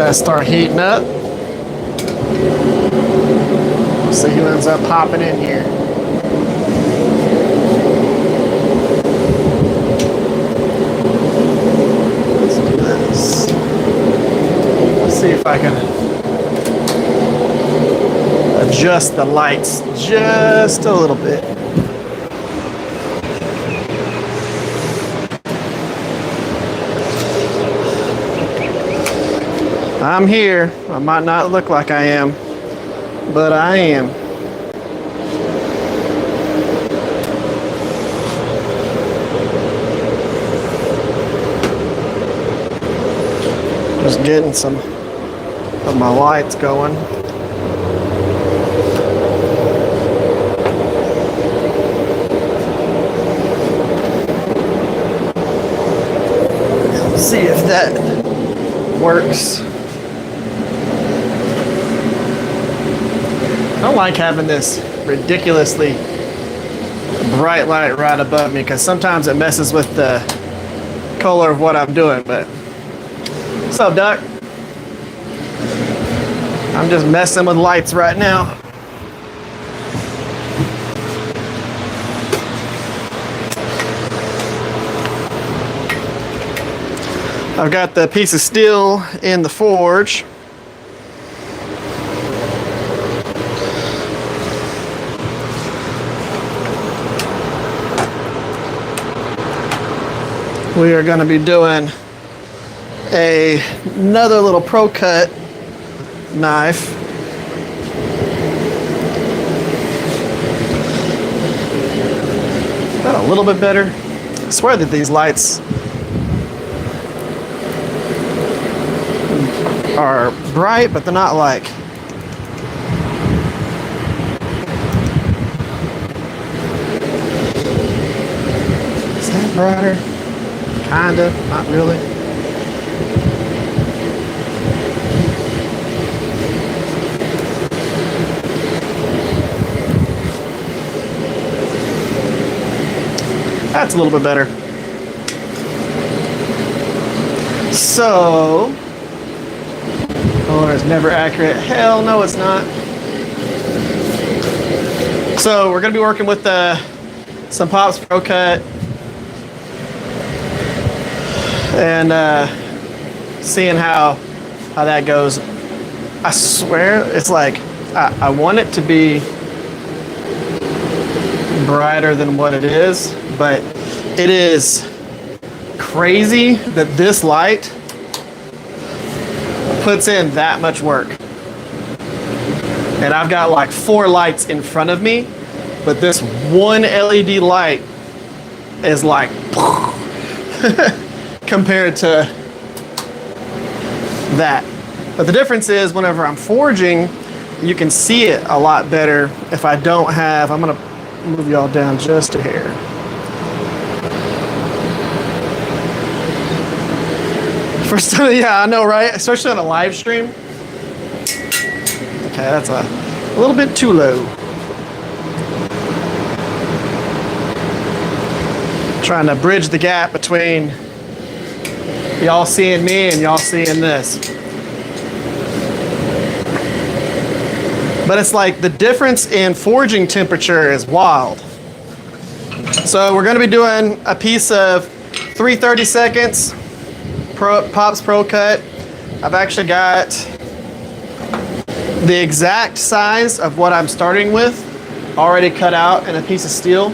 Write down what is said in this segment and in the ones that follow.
that start heating up. We'll see who ends up popping in here. Let's do this. Let's see if I can adjust the lights just a little bit. I'm here. I might not look like I am, but I am. Just getting some of my lights going. See if that works. I don't like having this ridiculously bright light right above me because sometimes it messes with the color of what I'm doing, but what's up, Doc? I'm just messing with lights right now. I've got the piece of steel in the forge. We are going to be doing another little ProCut knife. Is that a little bit better? I swear that these lights are bright, but they're not like. Is that brighter? Kinda, not really. That's a little bit better. So, color is never accurate. Hell no, it's not. So we're gonna be working with some Pops ProCut and seeing how that goes. I swear it's like I want it to be brighter than what it is, but it is crazy that this light puts in that much work. And I've got like 4 lights in front of me, but this one LED light is like compared to that. But the difference is whenever I'm forging, you can see it a lot better if I don't have, I'm gonna move y'all down just a hair. First time, yeah, I know, right? Especially on a live stream. Okay, that's a little bit too low. Trying to bridge the gap between y'all seeing me and y'all seeing this. But it's like the difference in forging temperature is wild. So we're gonna be doing a piece of 330 seconds. Pops ProCut. I've actually got the exact size of what I'm starting with already cut out in a piece of steel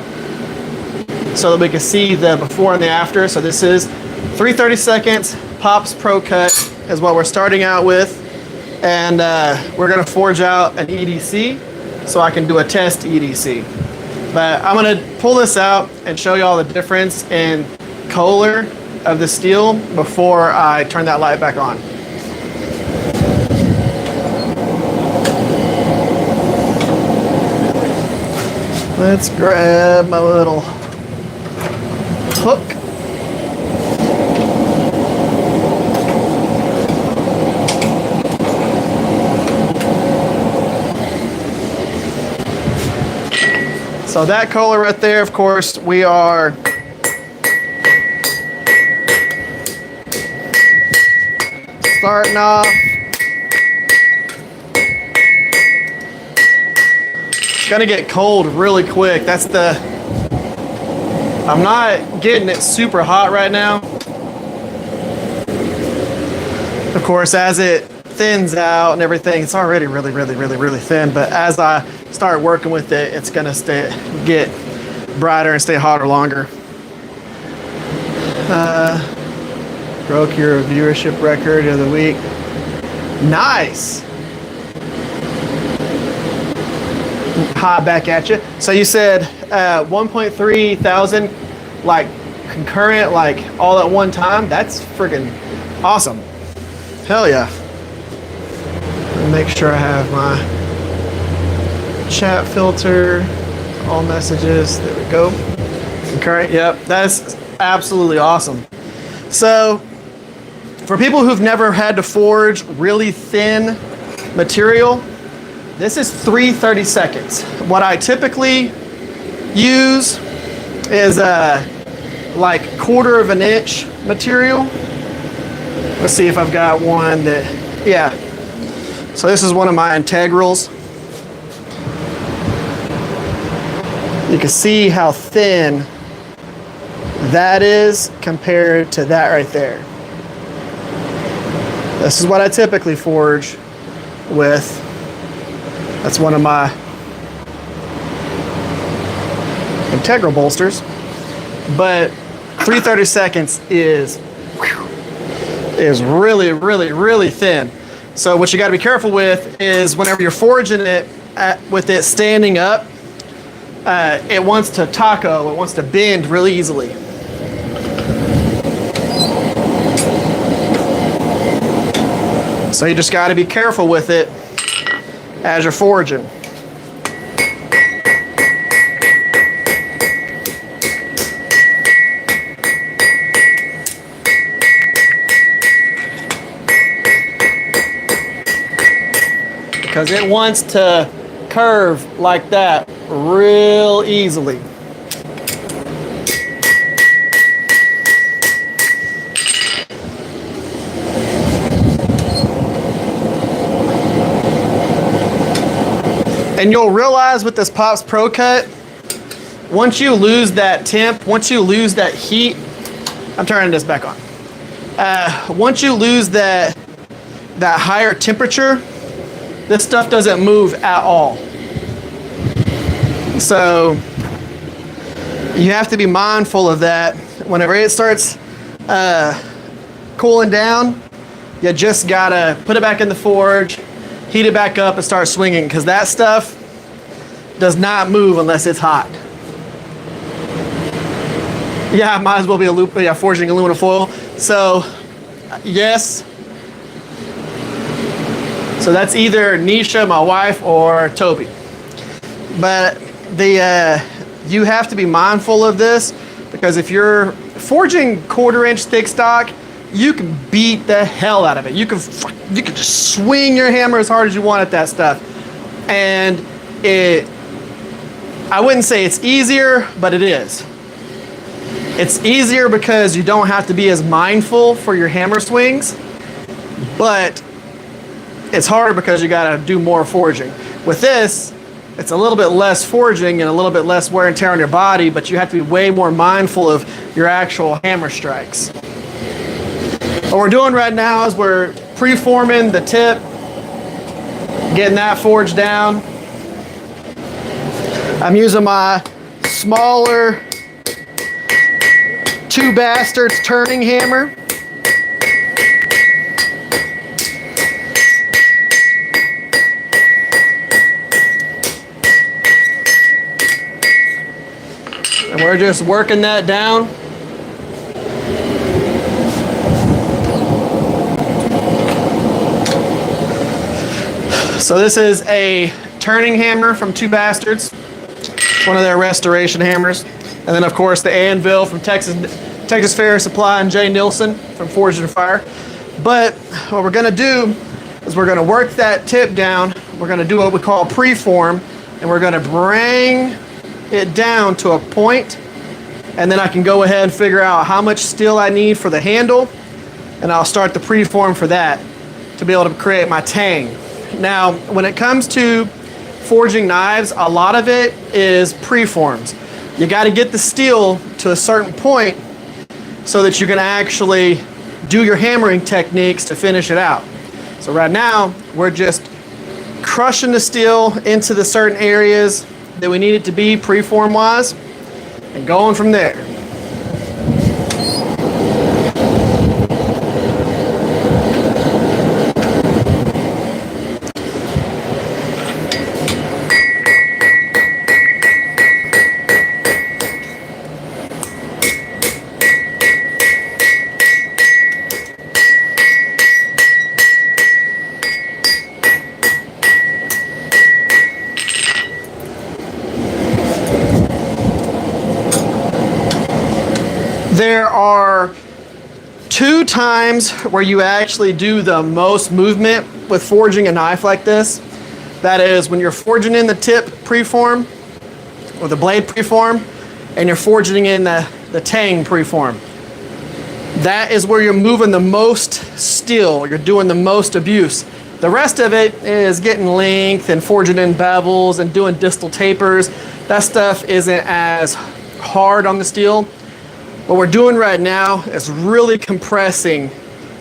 so that we can see the before and the after. So this is 330 seconds, Pops ProCut is what we're starting out with. And we're gonna forge out an EDC so I can do a test EDC. But I'm gonna pull this out and show you all the difference in color of the steel before I turn that light back on. Let's grab my little hook. So that color right there, of course, we are starting off gonna get cold really quick. That's the, I'm not getting it super hot right now. Of course, as it thins out and everything, it's already really thin, but as I start working with it, it's gonna get brighter and stay hotter longer. Broke your viewership record of the week. Nice. Hot back at you. So you said 1.3 thousand, like concurrent, like all at one time. That's freaking awesome. Hell yeah. Make sure I have my chat filter, all messages. There we go. Concurrent. Yep, that's absolutely awesome. So for people who've never had to forge really thin material, this is 3/30 seconds. What I typically use is like 1/4 of an inch material. Let's see if I've got one that, yeah. So this is one of my integrals. You can see how thin that is compared to that right there. This is what I typically forge with. That's one of my integral bolsters. But 3/30 seconds is really thin. So what you got to be careful with is whenever you're forging it with it standing up, it wants to taco, it wants to bend really easily. So you just got to be careful with it as you're forging. Because it wants to curve like that real easily. And you'll realize with this Pops ProCut, once you lose that temp, once you lose that heat, I'm turning this back on. Once you lose that higher temperature, this stuff doesn't move at all. So you have to be mindful of that. Whenever it starts cooling down, you just gotta put it back in the forge, heat it back up and start swinging, because that stuff does not move unless it's hot. Yeah, might as well be forging aluminum foil. So yes. So that's either Nisha, my wife, or Toby. But you have to be mindful of this, because if you're forging 1/4 inch thick stock, you can beat the hell out of it. You can just swing your hammer as hard as you want at that stuff. And I wouldn't say it's easier, but it is. It's easier because you don't have to be as mindful for your hammer swings, but it's harder because you gotta do more forging. With this, it's a little bit less forging and a little bit less wear and tear on your body, but you have to be way more mindful of your actual hammer strikes. What we're doing right now is we're pre-forming the tip, getting that forged down. I'm using my smaller 2 Basterds turning hammer. And we're just working that down. So this is a turning hammer from 2 Basterds. It's one of their restoration hammers. And then of course the anvil from Texas Farrier Supply and Jay Nilsson from Forged and Fire. But what we're gonna do is we're gonna work that tip down. We're gonna do what we call preform, and we're gonna bring it down to a point, and then I can go ahead and figure out how much steel I need for the handle, and I'll start the preform for that to be able to create my tang. Now, when it comes to forging knives, a lot of it is preforms. You got to get the steel to a certain point so that you can actually do your hammering techniques to finish it out. So right now, we're just crushing the steel into the certain areas that we need it to be preform wise and going from there. There are 2 times where you actually do the most movement with forging a knife like this. That is when you're forging in the tip preform or the blade preform, and you're forging in the tang preform. That is where you're moving the most steel, you're doing the most abuse. The rest of it is getting length and forging in bevels and doing distal tapers. That stuff isn't as hard on the steel. What we're doing right now is really compressing,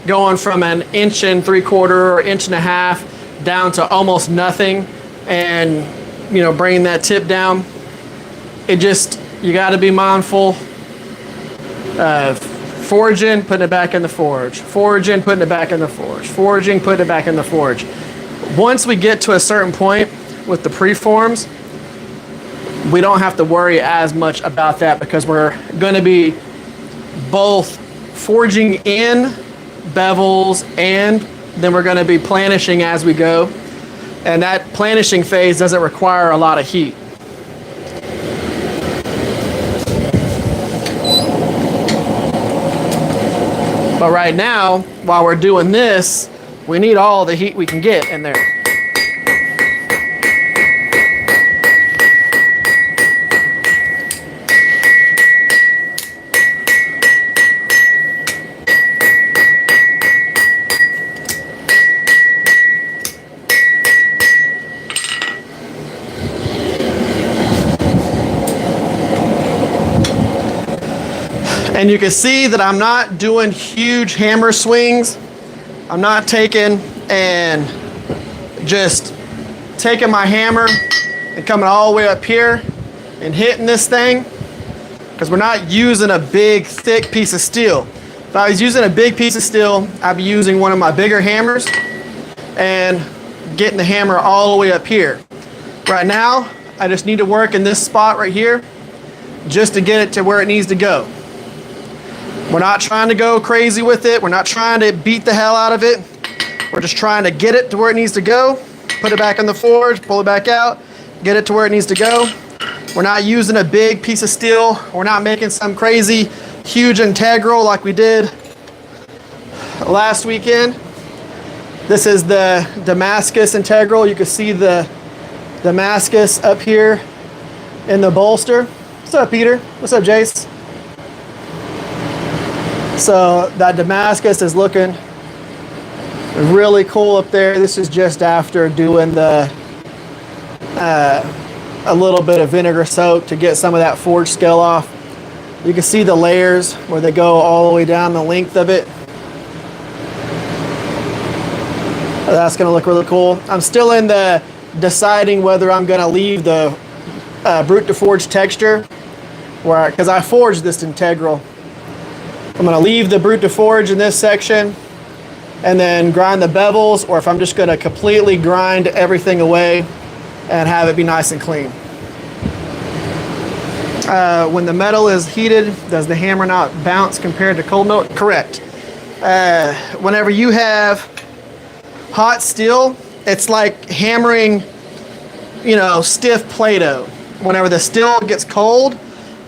going from an 1 3/4 or 1.5 inches down to almost nothing, and bringing that tip down. It just, you got to be mindful of forging, putting it back in the forge, forging, putting it back in the forge, forging, putting it back in the forge. Once we get to a certain point with the preforms, we don't have to worry as much about that because we're going to be both forging in bevels and then we're going to be planishing as we go. And that planishing phase doesn't require a lot of heat. But right now, while we're doing this, we need all the heat we can get in there. And you can see that I'm not doing huge hammer swings. I'm not taking and just taking my hammer and coming all the way up here and hitting this thing, because we're not using a big, thick piece of steel. If I was using a big piece of steel, I'd be using one of my bigger hammers and getting the hammer all the way up here. Right now, I just need to work in this spot right here just to get it to where it needs to go. We're not trying to go crazy with it. We're not trying to beat the hell out of it. We're just trying to get it to where it needs to go, put it back in the forge, pull it back out, get it to where it needs to go. We're not using a big piece of steel. We're not making some crazy, huge integral like we did last weekend. This is the Damascus integral. You can see the Damascus up here in the bolster. What's up, Peter? What's up, Jace? So that Damascus is looking really cool up there. This is just after doing the a little bit of vinegar soak to get some of that forge scale off. You can see the layers where they go all the way down the length of it. That's going to look really cool. I'm still in the deciding whether I'm going to leave the brute to forge texture, because I forged this integral. I'm going to leave the brute to forge in this section and then grind the bevels, or if I'm just going to completely grind everything away and have it be nice and clean. When the metal is heated, does the hammer not bounce compared to cold melt? Correct. Whenever you have hot steel, it's like hammering, stiff Play-Doh. Whenever the steel gets cold,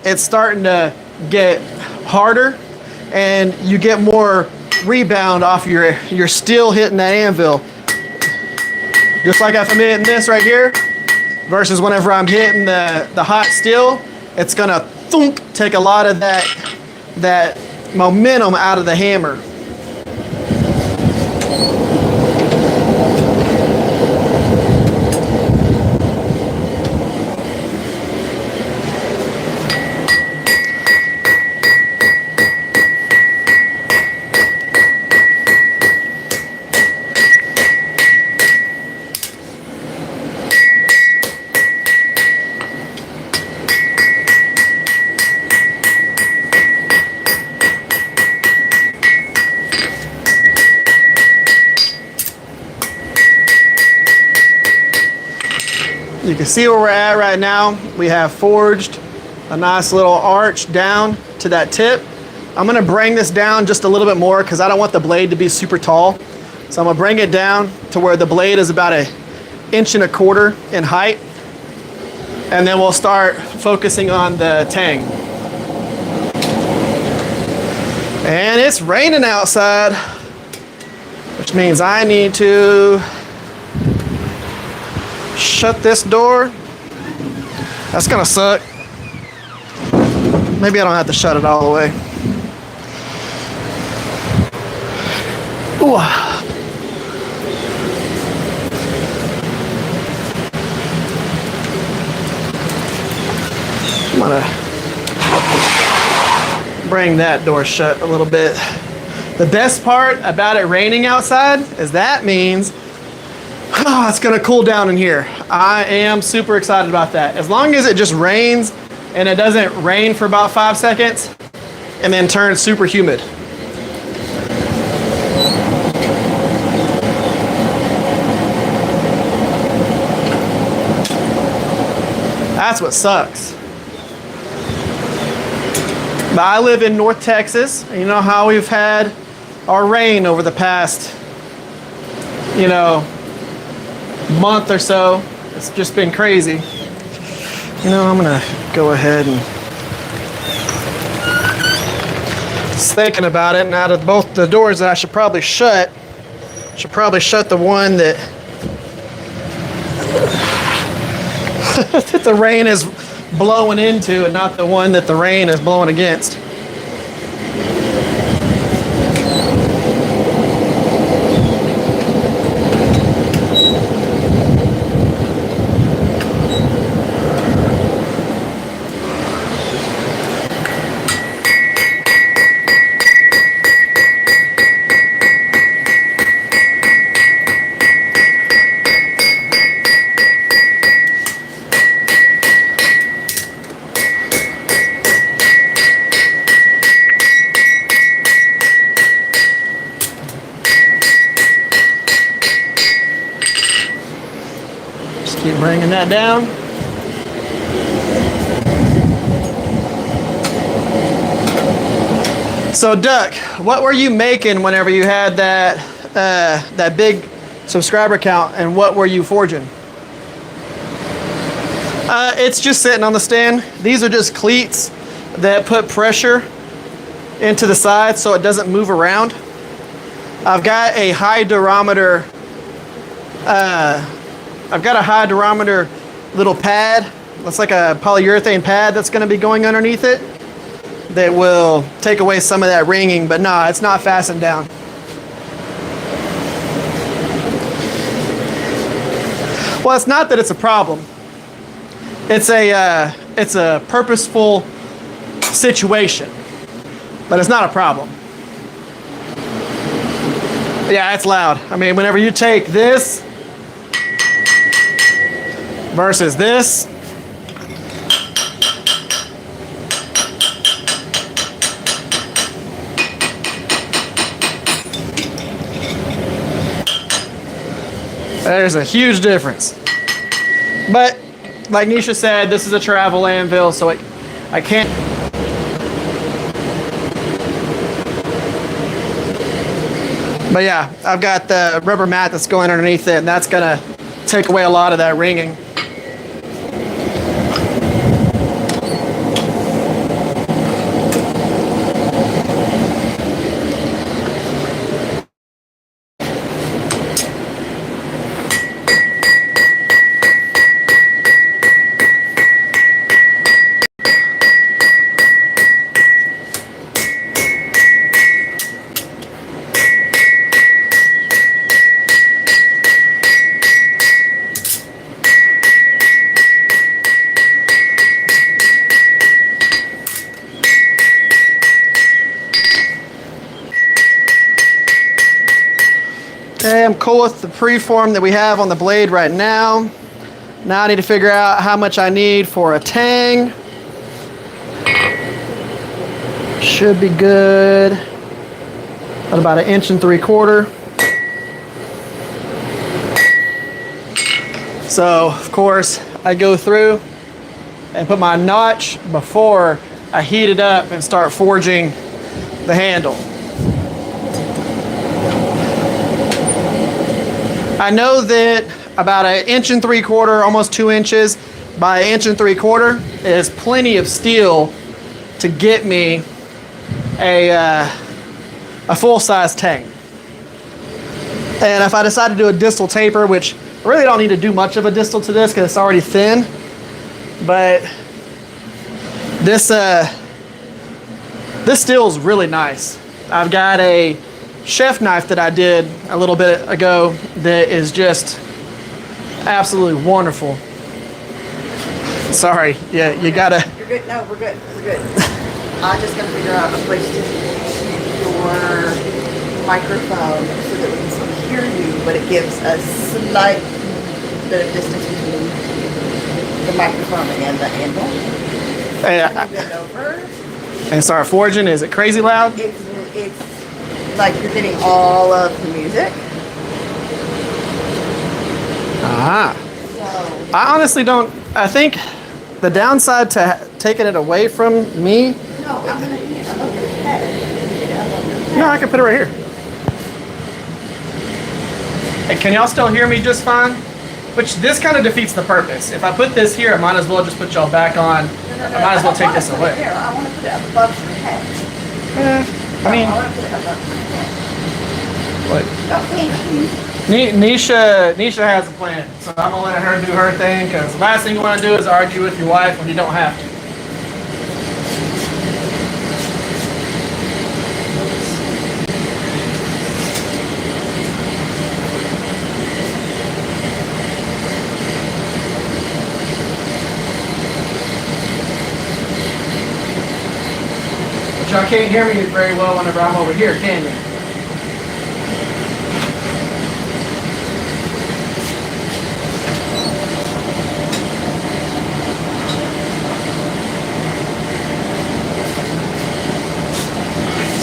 it's starting to get harder, and you get more rebound off your steel hitting that anvil. Just like if I'm hitting this right here, versus whenever I'm hitting the hot steel, it's gonna thunk, take a lot of that momentum out of the hammer. you can see where we're at right now. We have forged a nice little arch down to that tip. I'm gonna bring this down just a little bit more because I don't want the blade to be super tall. So I'm gonna bring it down to where the blade is about 1.25 inches in height. And then we'll start focusing on the tang. And it's raining outside, which means I need to shut this door. That's gonna suck. Maybe I don't have to shut it all the way. Ooh. I'm gonna bring that door shut a little bit. The best part about it raining outside is that means it's gonna cool down in here. I am super excited about that. As long as it just rains and it doesn't rain for about 5 seconds and then turn super humid. That's what sucks. But I live in North Texas, and you know how we've had our rain over the past, month or so. It's just been crazy. I'm gonna go ahead and just thinking about it, and out of both the doors that I should probably shut the one that that the rain is blowing into and not the one that the rain is blowing against. Keep bringing that down. So Duck, what were you making whenever you had that big subscriber count, and what were you forging? It's just sitting on the stand. These are just cleats that put pressure into the side so it doesn't move around. I've got a high durometer little pad. Looks like a polyurethane pad that's going to be going underneath it that will take away some of that ringing, but no, it's not fastened down. Well, it's not that it's a problem. It's a purposeful situation, but it's not a problem. Yeah, it's loud. I mean, whenever you take this versus this, there's a huge difference. But like Nisha said, this is a travel anvil, so I can't. But yeah, I've got the rubber mat that's going underneath it, and that's gonna take away a lot of that ringing. Okay, I'm cool with the preform that we have on the blade right now. Now I need to figure out how much I need for a tang. Should be good at about 1.75 inches. So, of course, I go through and put my notch before I heat it up and start forging the handle. I know that about 1 3/4, almost 2 inches by 1 3/4 is plenty of steel to get me a full-size tang. And if I decide to do a distal taper, which I really don't need to do much of a distal to this because it's already thin, but this steel is really nice. I've got a chef knife that I did a little bit ago that is just absolutely wonderful. Sorry, yeah, you gotta. You're good. No, we're good. We're good. I'm just gonna figure out a place to keep your microphone so that we can still hear you, but it gives a slight bit of distance between the microphone and the handle. Move it over. And start forging. Is it crazy loud? It's like you're getting all of the music. Ah. So, I honestly don't. I think the downside to taking it away from me. no, I'm gonna hit it above your head. No, I can put it right here. Hey, can y'all still hear me just fine? Which this kind of defeats the purpose. If I put this here, I might as well just put y'all back on. No, I might as well take this away. Here, I want to put it above your head. I mean, I want to put it above your head. what? Okay. Nisha has a plan, so I'm gonna let her do her thing. Because the last thing you want to do is argue with your wife when you don't have to. But y'all can't hear me very well whenever I'm over here, can you?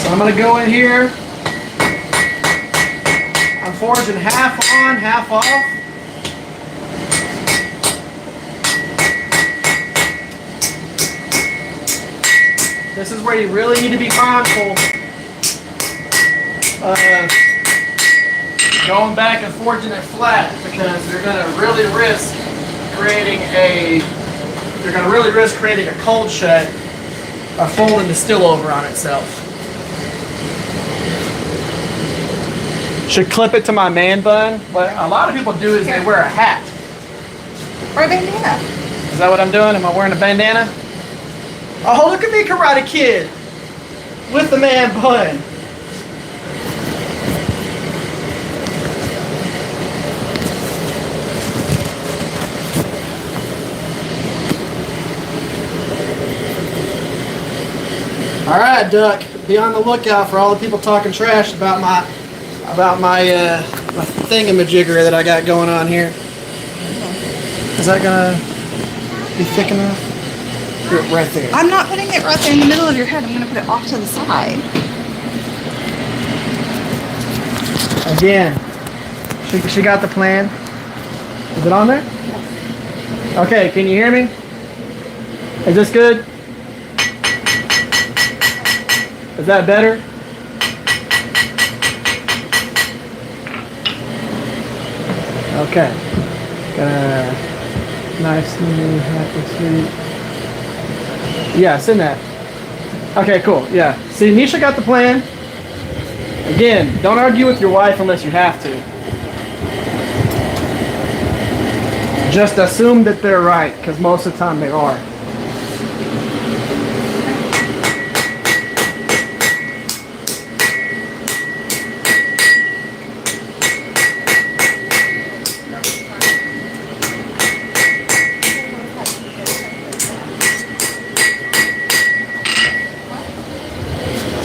I'm gonna go in here. I'm forging half on, half off. This is where you really need to be mindful. Going back and forging it flat because you're gonna really risk creating a cold shut by folding the steel over on itself. Should clip it to my man bun. What a lot of people do is they wear a hat. Or a bandana. Is that what I'm doing? Am I wearing a bandana? Oh, look at me, Karate Kid. With the man bun. All right, Duck. Be on the lookout for all the people talking trash about my thingamajigger that I got going on here. Is that gonna be thick enough? Do it right there. I'm not putting it right there in the middle of your head. I'm going to put it off to the side. Again, she got the plan. Is it on there? Okay, can you hear me? Is this good? Is that better? Okay. Nice, smooth, happy, sweet. Yeah, send that. Okay, cool. Yeah. See, Nisha got the plan. Again, don't argue with your wife unless you have to. Just assume that they're right, because most of the time they are.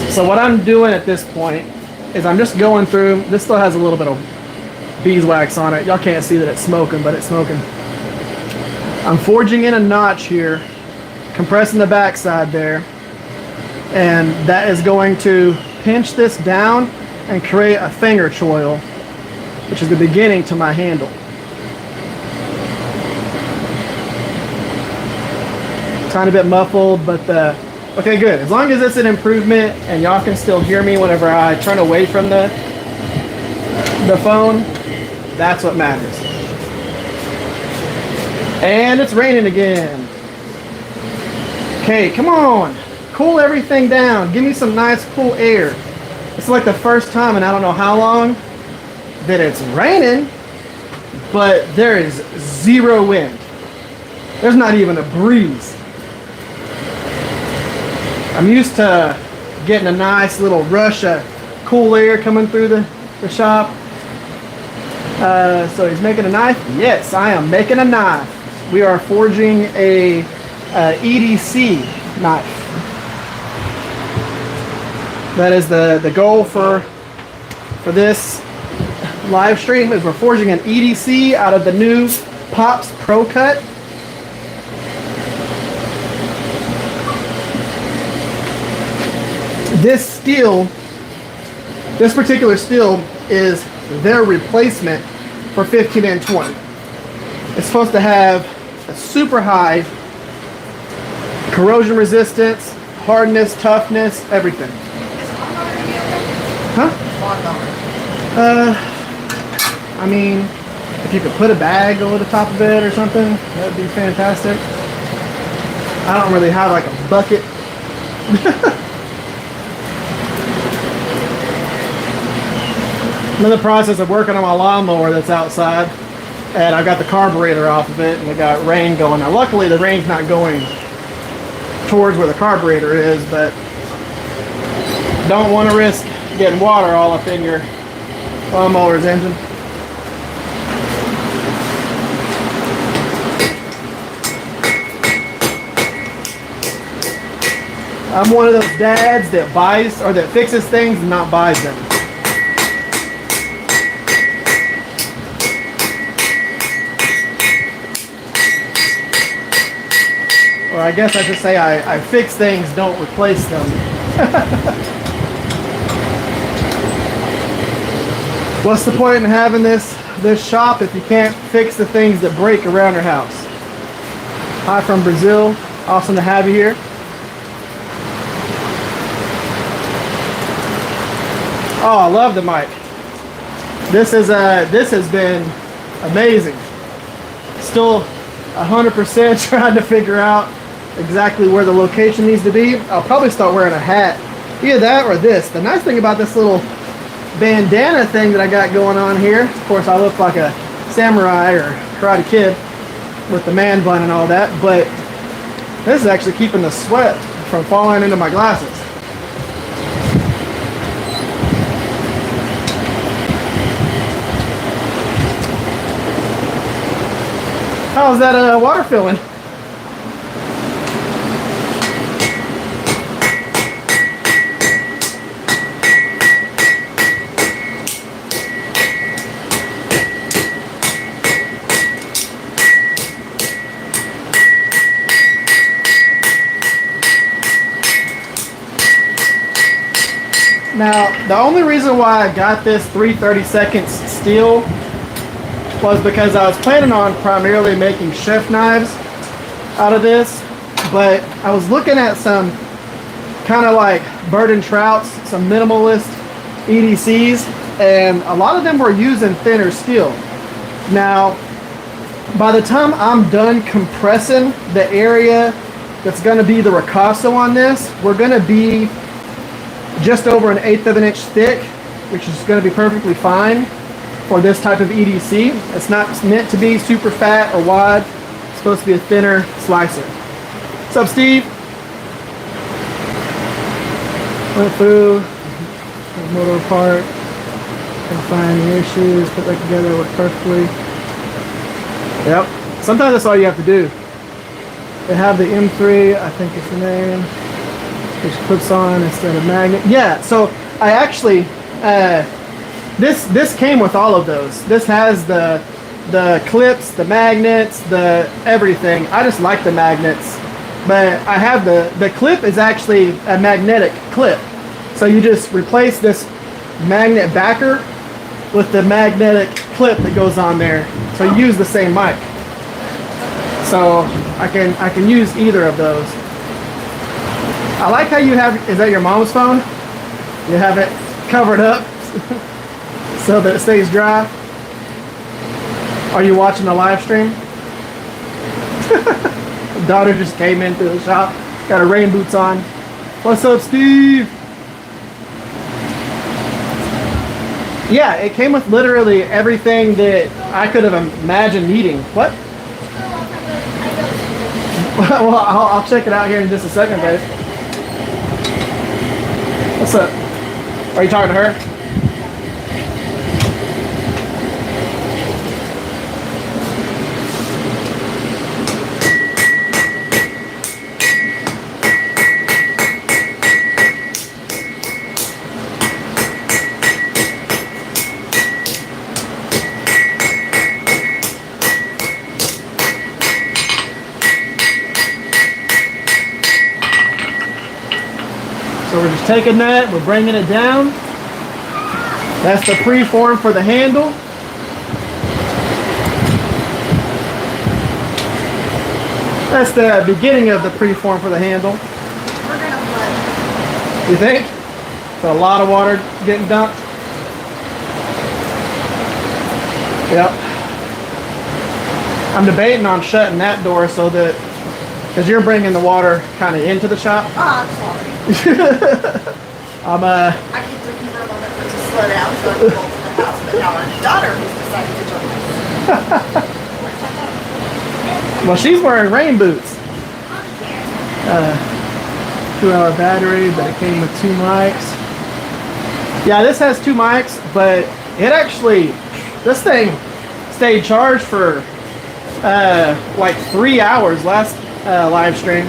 So what I'm doing at this point is I'm just going through. This still has a little bit of beeswax on it. Y'all can't see that it's smoking, but it's smoking. I'm forging in a notch here, compressing the backside there, and that is going to pinch this down and create a finger choil, which is the beginning to my handle. tiny bit muffled, but okay, good. As long as it's an improvement and y'all can still hear me whenever I turn away from the phone, that's what matters. And it's raining again. Okay, come on. Cool everything down. Give me some nice cool air. It's like the first time in I don't know how long that it's raining, but there is zero wind. There's not even a breeze. I'm used to getting a nice little rush of cool air coming through the shop. So he's making a knife? Yes, I am making a knife. We are forging a EDC knife. That is the goal for this live stream, is we're forging an EDC out of the new Pops ProCut. This steel, this particular steel is their replacement for 15 and 20. It's supposed to have a super high corrosion resistance, hardness, toughness, everything. Huh? I mean, if you could put a bag over the top of it or something, that'd be fantastic. I don't really have like a bucket. I'm in the process of working on my lawnmower that's outside, and I got the carburetor off of it, and we got rain going. Now, luckily, the rain's not going towards where the carburetor is, but don't want to risk getting water all up in your lawnmower's engine. I'm one of those dads that buys or that fixes things and not buys them. Or I guess I should say I fix things, don't replace them. What's the point in having this shop if you can't fix the things that break around your house? Hi from Brazil. Awesome to have you here. Oh, I love the mic. This has been amazing. Still 100% trying to figure out exactly where the location needs to be. I'll probably start wearing a hat. Either that or this. The nice thing about this little bandana thing that I got going on here, of course I look like a samurai or Karate Kid with the man bun and all that, but this is actually keeping the sweat from falling into my glasses. How's that water filling? Now, the only reason why I got this 3/32 steel was because I was planning on primarily making chef knives out of this, but I was looking at some kind of like bird and trouts, some minimalist EDCs, and a lot of them were using thinner steel. Now, by the time I'm done compressing the area that's going to be the ricasso on this, we're going to be just over 1/8 of an inch thick, which is going to be perfectly fine for this type of EDC. It's not meant to be super fat or wide. It's supposed to be a thinner slicer. What's up, Steve? Went through the motor part, and find the issues, put that together, work perfectly. Yep. Sometimes that's all you have to do. They have the M3, I think it's the name, which clips on instead of magnet. Yeah, so I actually, this came with all of those. This has the clips, the magnets, the everything. I just like the magnets, but I have the clip is actually a magnetic clip. So you just replace this magnet backer with the magnetic clip that goes on there. So you use the same mic. So I can use either of those. I like how you have, is that your mom's phone? You have it covered up so that it stays dry. Are you watching the live stream? Daughter just came into the shop, got her rain boots on. What's up, Steve? Yeah, it came with literally everything that I could have imagined needing. What? Well, I'll check it out here in just a second, babe. What's up? Are you talking to her? So we're just taking that, we're bringing it down. That's the preform for the handle. That's the beginning of the preform for the handle. We're gonna flood. You think? So a lot of water getting dumped. Yep. I'm debating on shutting that door so that, because you're bringing the water kind of into the shop. Oh, I'm sorry. I'm I keep looking for a moment for it to slow down so I can go to the house, but now our daughter has decided to join us. Well, she's wearing rain boots. 2-hour battery, but it came with 2 mics. Yeah, this has 2 mics, but it actually, this thing stayed charged for like 3 hours last live stream.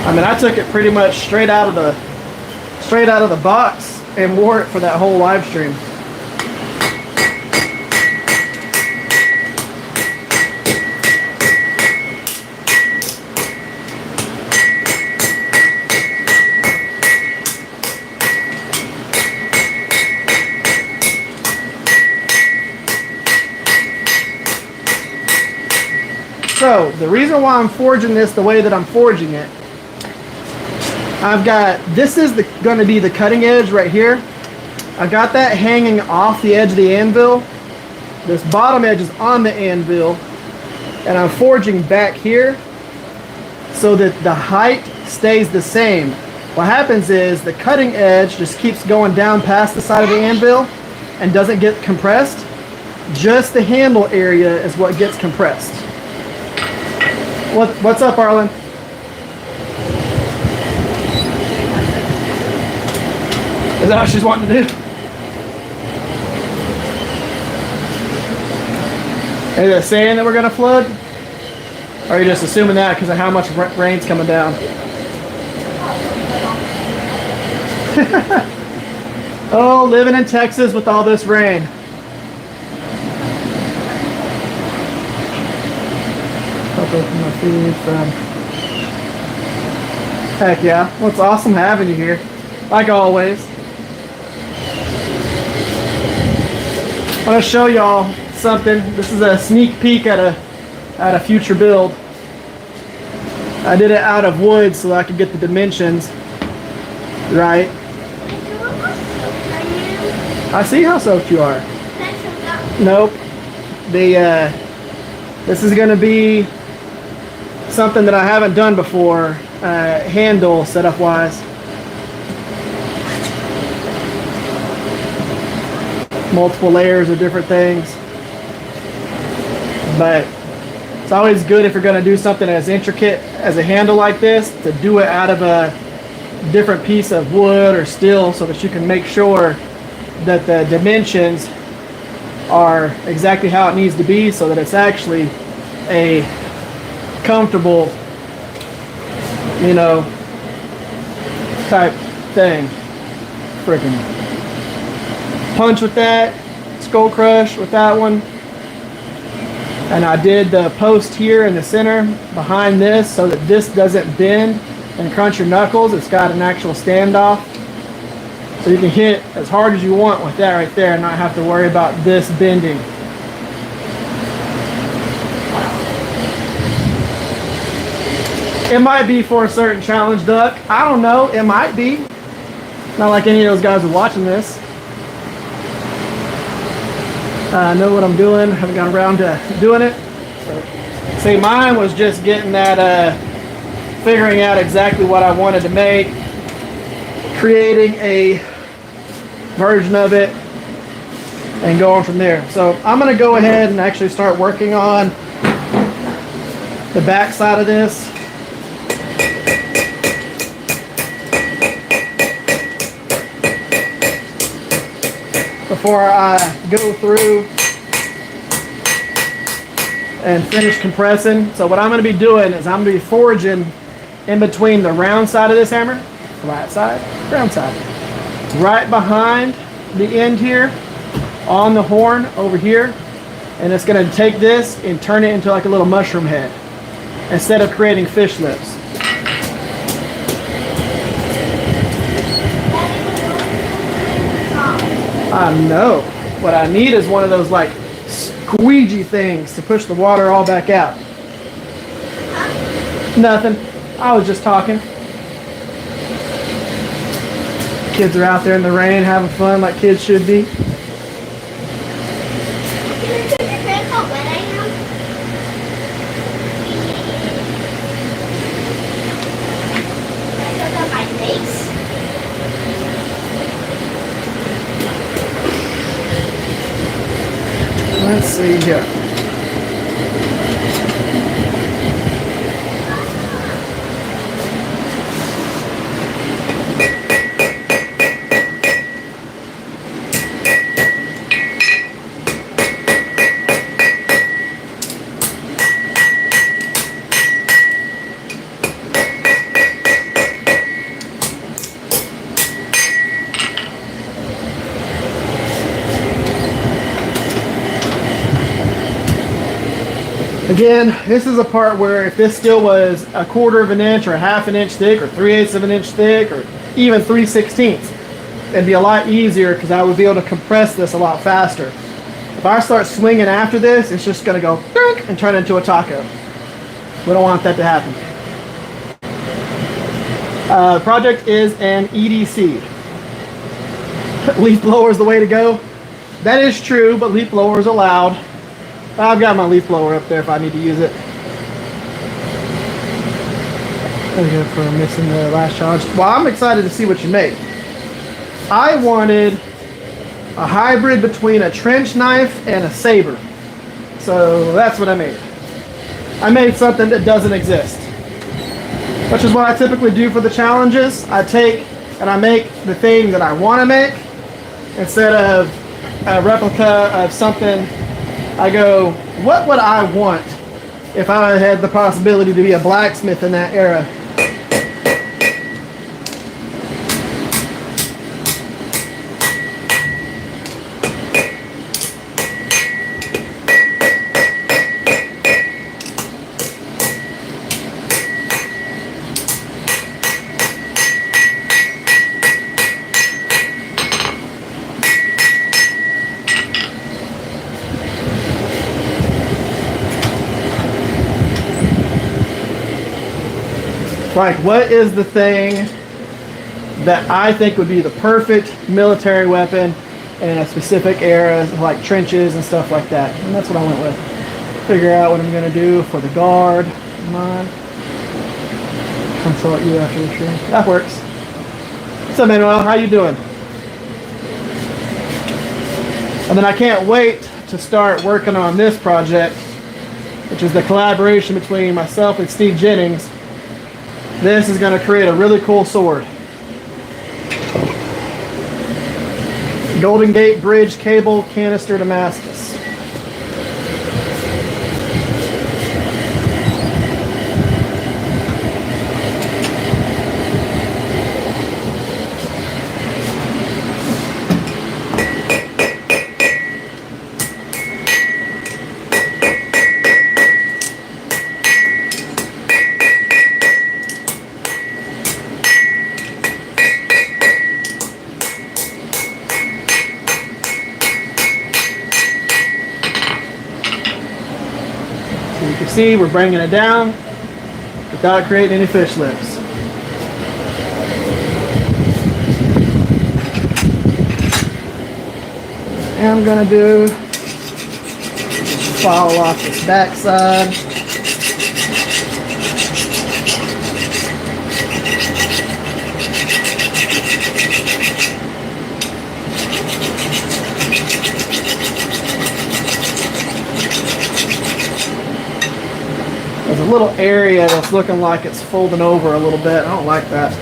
I mean, I took it pretty much straight out of the box and wore it for that whole live stream. So the reason why I'm forging this the way that I'm forging it, I've got, this is going to be the cutting edge right here. I got that hanging off the edge of the anvil. This bottom edge is on the anvil, and I'm forging back here so that the height stays the same. What happens is the cutting edge just keeps going down past the side of the anvil and doesn't get compressed. Just the handle area is what gets compressed. What's up, Arlen? Is that what she's wanting to do? Is it saying that we're going to flood? Or are you just assuming that because of how much rain's coming down? Oh, living in Texas with all this rain. Pop open my feed from... Heck yeah. Well, it's awesome having you here. Like always. I want to show y'all something. This is a sneak peek at a future build. I did it out of wood so I could get the dimensions right. I see how soaked you are. Nope. This is going to be something that I haven't done before, handle setup wise. Multiple layers of different things, but it's always good if you're going to do something as intricate as a handle like this to do it out of a different piece of wood or steel so that you can make sure that the dimensions are exactly how it needs to be so that it's actually a comfortable, you know, type thing. Freaking punch with that, skull crush with that one, and I did the post here in the center behind this so that this doesn't bend and crunch your knuckles. It's got an actual standoff, so you can hit as hard as you want with that right there and not have to worry about this bending. It might be for a certain challenge duck. I don't know. It might be. Not like any of those guys are watching this. I know what I'm doing. Haven't got around to doing it. See, mine was just getting that, figuring out exactly what I wanted to make, creating a version of it, and going from there. So I'm going to go ahead and actually start working on the back side of this. Before I go through and finish compressing. So what I'm going to be doing is I'm going to be forging in between the round side of this hammer, flat side, round side, right behind the end here on the horn over here, and it's going to take this and turn it into like a little mushroom head instead of creating fish lips. I know. What I need is one of those like squeegee things to push the water all back out. Nothing. I was just talking. Kids are out there in the rain having fun like kids should be. Let's see here. Again, this is a part where if this steel was 1/4 of an inch or 1/2 an inch thick or 3/8 of an inch thick or even 3/16, it'd be a lot easier because I would be able to compress this a lot faster. If I start swinging after this, it's just going to go and turn into a taco. We don't want that to happen. The project is an EDC. Leaf blower is the way to go. That is true, but leaf blower is allowed. I've got my leaf blower up there if I need to use it. Thank you for missing the last challenge. Well, I'm excited to see what you make. I wanted a hybrid between a trench knife and a saber. So that's what I made. I made something that doesn't exist, which is what I typically do for the challenges. I take and I make the thing that I want to make instead of a replica of something. I go, what would I want if I had the possibility to be a blacksmith in that era? Like, what is the thing that I think would be the perfect military weapon in a specific era, like trenches and stuff like that? And that's what I went with. Figure out what I'm going to do for the guard. Come on. Consult you after the stream. That works. What's up, Manuel? How you doing? And then I can't wait to start working on this project, which is the collaboration between myself and Steve Jennings. This is going to create a really cool sword. Golden Gate Bridge Cable Canister Damascus. See, we're bringing it down. The without creating any fish lips. And I'm gonna do follow off this backside. There's a little area that's looking like it's folding over a little bit. I don't like that.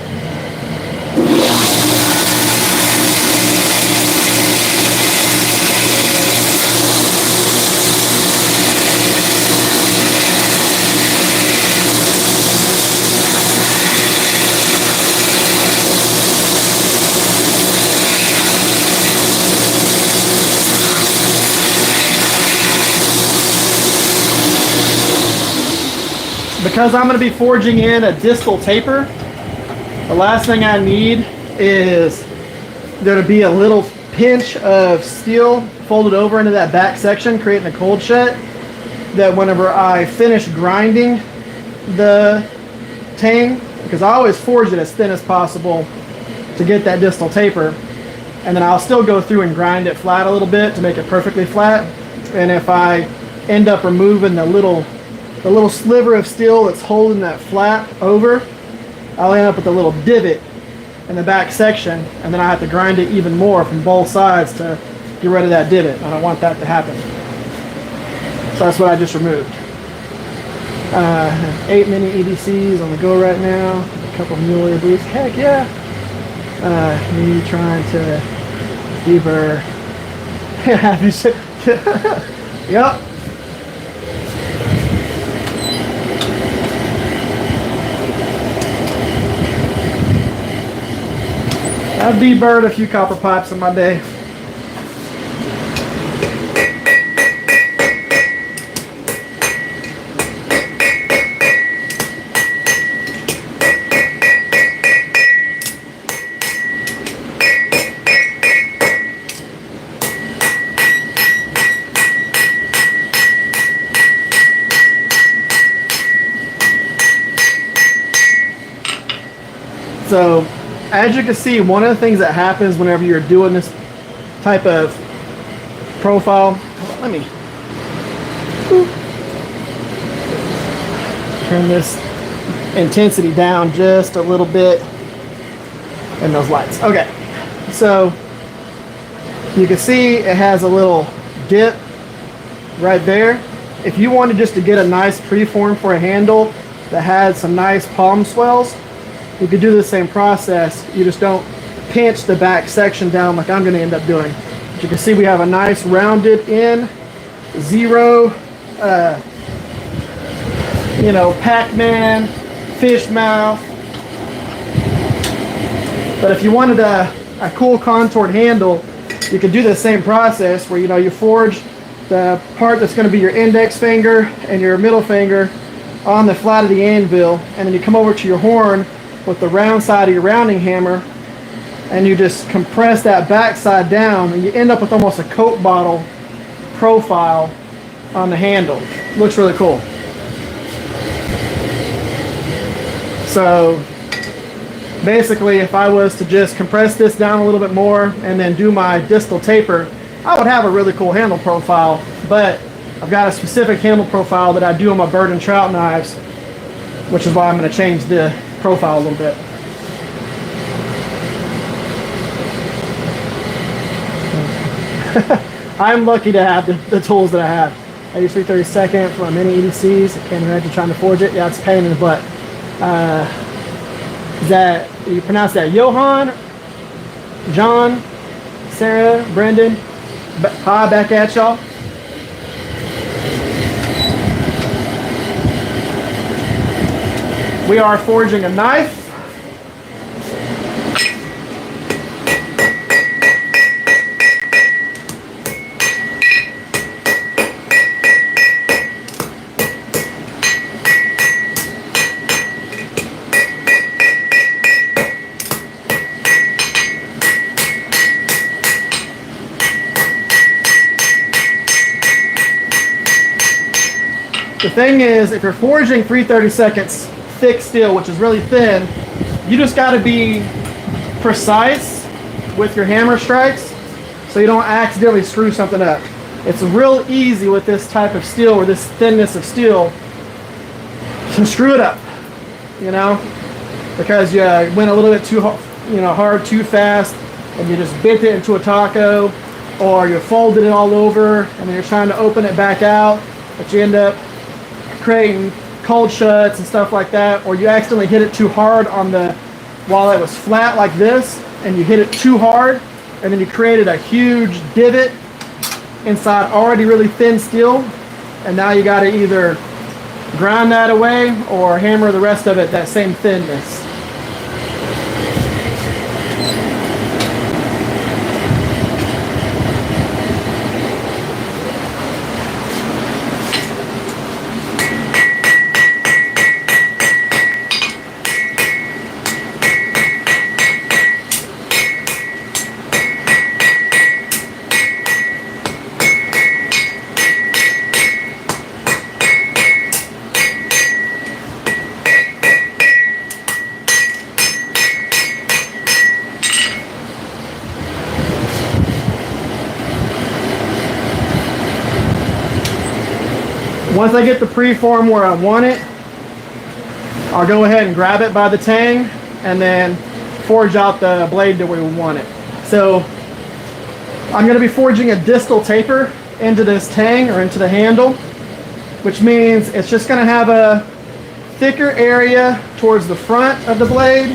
Because I'm going to be forging in a distal taper, the last thing I need is there to be a little pinch of steel folded over into that back section, creating a cold shed, that whenever I finish grinding the tang, because I always forge it as thin as possible to get that distal taper, and then I'll still go through and grind it flat a little bit to make it perfectly flat. And if I end up removing the little sliver of steel that's holding that flat over, I'll end up with a little divot in the back section, and then I have to grind it even more from both sides to get rid of that divot. I don't want that to happen. So that's what I just removed. 8 mini EDCs on the go right now. A couple of mule ear boots. Heck yeah. Me trying to deburr. Yep. I've deburred a few copper pipes in my day. So, as you can see, one of the things that happens whenever you're doing this type of profile, let me turn this intensity down just a little bit and those lights. Okay, so you can see it has a little dip right there. If you wanted just to get a nice preform for a handle that had some nice palm swells, you could do the same process. You just don't pinch the back section down like I'm going to end up doing. But you can see we have a nice rounded in, zero, Pac-Man, fish mouth. But if you wanted a cool contoured handle, you could do the same process where you forge the part that's going to be your index finger and your middle finger on the flat of the anvil, and then you come over to your horn with the round side of your rounding hammer, and you just compress that back side down, and you end up with almost a Coke bottle profile on the handle. Looks really cool. So basically, if I was to just compress this down a little bit more and then do my distal taper, I would have a really cool handle profile. But I've got a specific handle profile that I do on my bird and trout knives, which is why I'm going to change the profile a little bit. I'm lucky to have the tools that I have. I use 3/32 for my mini EDCs. I can't imagine trying to forge it. Yeah, it's a pain in the butt. Is that, you pronounce that Johan, John, Sarah, Brendan? Hi, back at y'all. We are forging a knife. The thing is, if you're forging 3/32 thick steel, which is really thin, you just got to be precise with your hammer strikes so you don't accidentally screw something up. It's real easy with this type of steel or this thinness of steel to screw it up, you know, because you went a little bit too hard too fast, and you just bent it into a taco, or you folded it all over and then you're trying to open it back out, but you end up creating cold shuts and stuff like that, or you accidentally hit it too hard while it was flat like this, and you hit it too hard, and then you created a huge divot inside already really thin steel, and now you got to either grind that away or hammer the rest of it that same thinness. Once I get the preform where I want it, I'll go ahead and grab it by the tang and then forge out the blade to where we want it. So I'm going to be forging a distal taper into this tang or into the handle, which means it's just going to have a thicker area towards the front of the blade.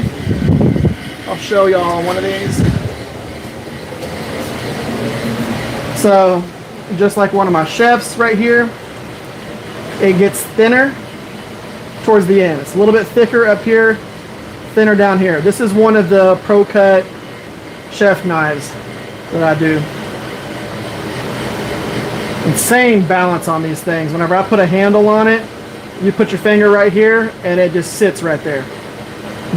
I'll show y'all one of these. So just like one of my chefs right here, it gets thinner towards the end. It's a little bit thicker up here, thinner down here. This is one of the ProCut chef knives that I do. Insane balance on these things. Whenever I put a handle on it, you put your finger right here and it just sits right there.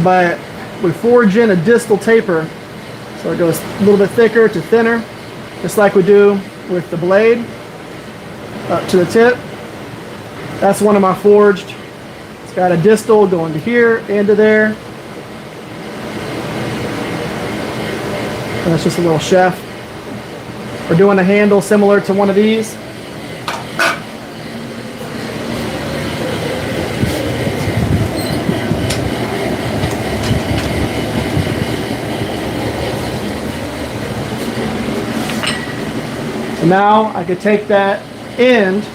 But we forge in a distal taper, so it goes a little bit thicker to thinner, just like we do with the blade up to the tip. That's one of my forged. It's got a distal going to here, into there. And that's just a little chef. We're doing a handle similar to one of these. So now I could take that end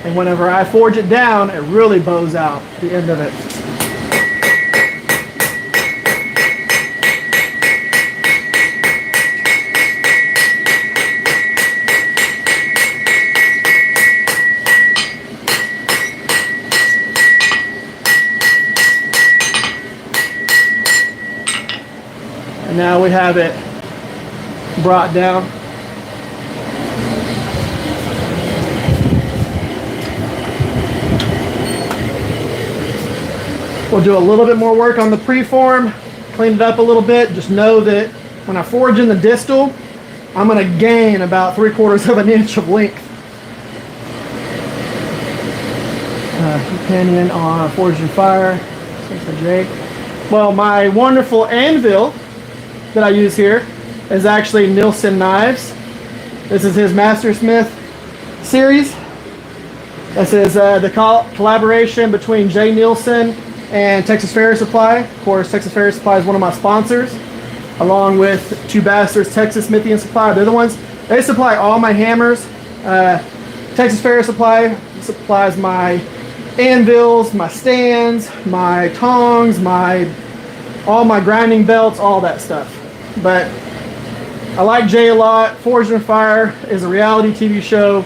and whenever I forge it down, it really bows out the end of it. And now we have it brought down. We'll do a little bit more work on the preform, clean it up a little bit. Just know that when I forge in the distal, I'm going to gain about 3/4 of an inch of length. Companion on Forged in Fire. Thanks for Jake. Well, my wonderful anvil that I use here is actually Nielsen Knives. This is his Mastersmith series. This is the collaboration between Jay Nielsen and Texas Farrier Supply. Of course, Texas Farrier Supply is one of my sponsors, along with two Basterds, Texas Smithy and Supply. They're the ones, they supply all my hammers. Texas Farrier Supply supplies my anvils, my stands, my tongs, all my grinding belts, all that stuff. But I like Jay a lot. Forged in Fire is a reality TV show.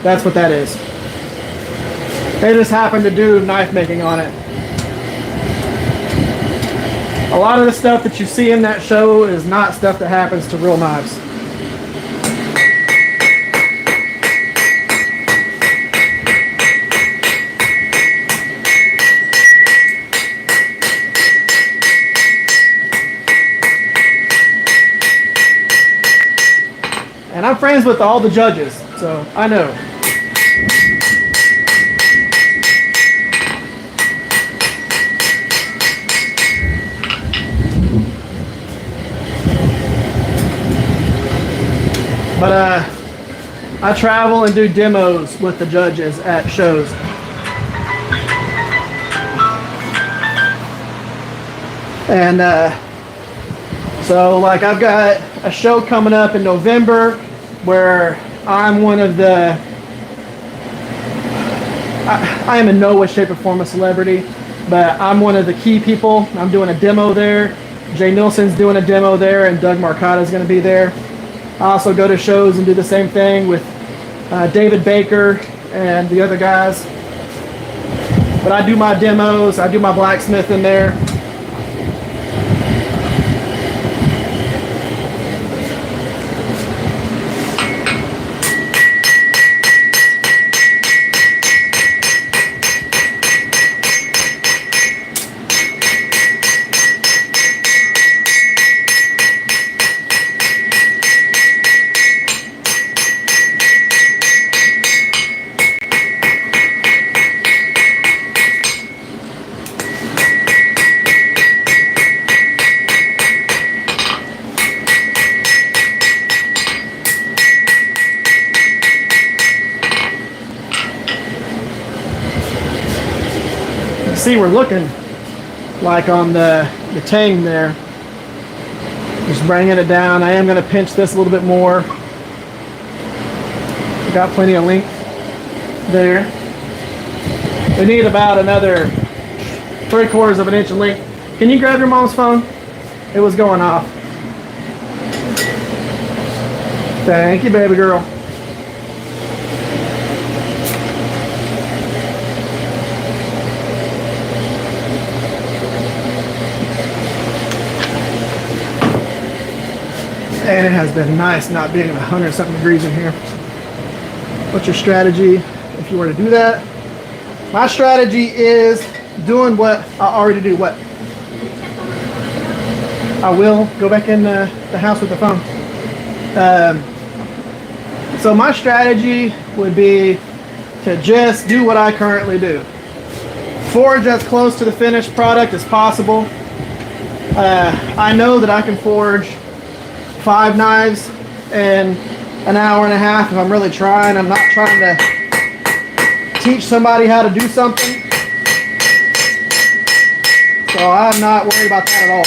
That's what that is. They just happen to do knife making on it. A lot of the stuff that you see in that show is not stuff that happens to real knives. And I'm friends with all the judges. So I know. But I travel and do demos with the judges at shows. And so like I've got a show coming up in November where I'm one of the, I am in no way, shape, or form a celebrity, but I'm one of the key people. I'm doing a demo there. Jay Nilsson's doing a demo there, and Doug Marcato's going to be there. I also go to shows and do the same thing with David Baker and the other guys. But I do my demos, I do my blacksmith in there. See, we're looking like on the tang there, just bringing it down. I am going to pinch this a little bit more. Got plenty of length there. We need about another 3/4 of an inch of length. Can you grab your mom's phone? It was going off. Thank you, baby girl. And it has been nice not being 100-something degrees in here. What's your strategy if you were to do that? My strategy is doing what I already do. What? I will go back in the house with the phone. So my strategy would be to just do what I currently do. Forge as close to the finished product as possible. I know that I can forge 5 knives in an hour and a half if I'm really trying. I'm not trying to teach somebody how to do something. So I'm not worried about that at all.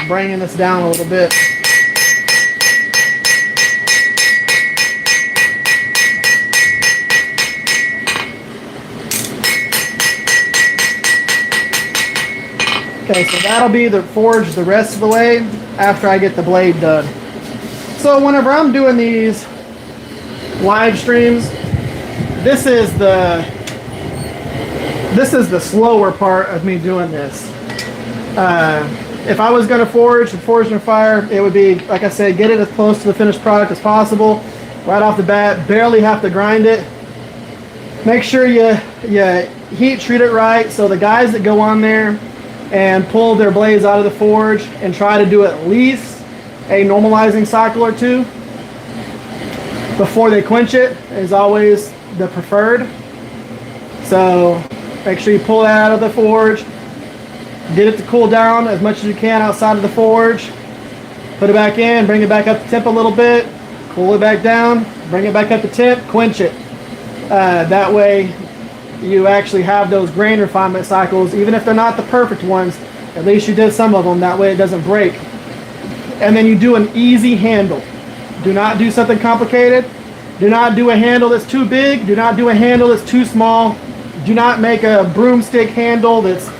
I'm bringing this down a little bit. Okay, so that'll be the forge the rest of the way after I get the blade done. So whenever I'm doing these live streams, this is the slower part of me doing this. If I was going to forge and forge in fire, it would be, like I said, get it as close to the finished product as possible. Right off the bat, barely have to grind it. Make sure you heat treat it right, so the guys that go on there and pull their blades out of the forge and try to do at least a normalizing cycle or 2 before they quench it is always the preferred. So make sure you pull that out of the forge, get it to cool down as much as you can outside of the forge, put it back in, bring it back up to temp a little bit, cool it back down, bring it back up to temp, quench it. That way you actually have those grain refinement cycles. Even if they're not the perfect ones, at least you did some of them. That way it doesn't break. And then you do an easy handle. Do not do something complicated. Do not do a handle that's too big. Do not do a handle that's too small. Do not make a broomstick handle that's,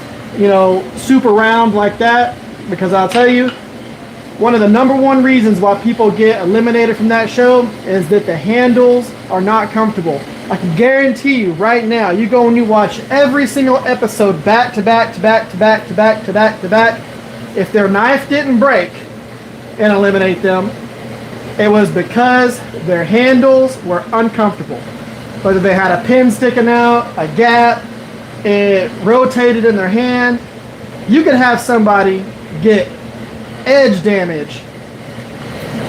super round like that, because I'll tell you, one of the #1 reasons why people get eliminated from that show is that the handles are not comfortable. I can guarantee you right now, you go and you watch every single episode back to back to back to back to back to back to back. If their knife didn't break and eliminate them, it was because their handles were uncomfortable. Whether they had a pin sticking out, a gap, it rotated in their hand. You could have somebody get edge damage.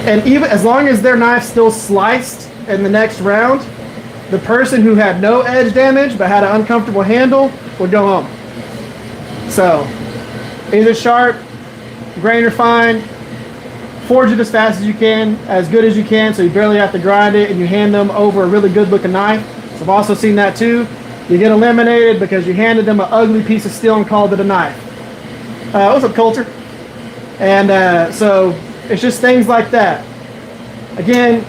And even as long as their knife still sliced in the next round, the person who had no edge damage but had an uncomfortable handle would go home. So either sharp, grain refined, forge it as fast as you can, as good as you can, so you barely have to grind it, and you hand them over a really good looking knife. So I've also seen that too. You get eliminated because you handed them an ugly piece of steel and called it a knife. What's up, Coulter? And so it's just things like that. Again,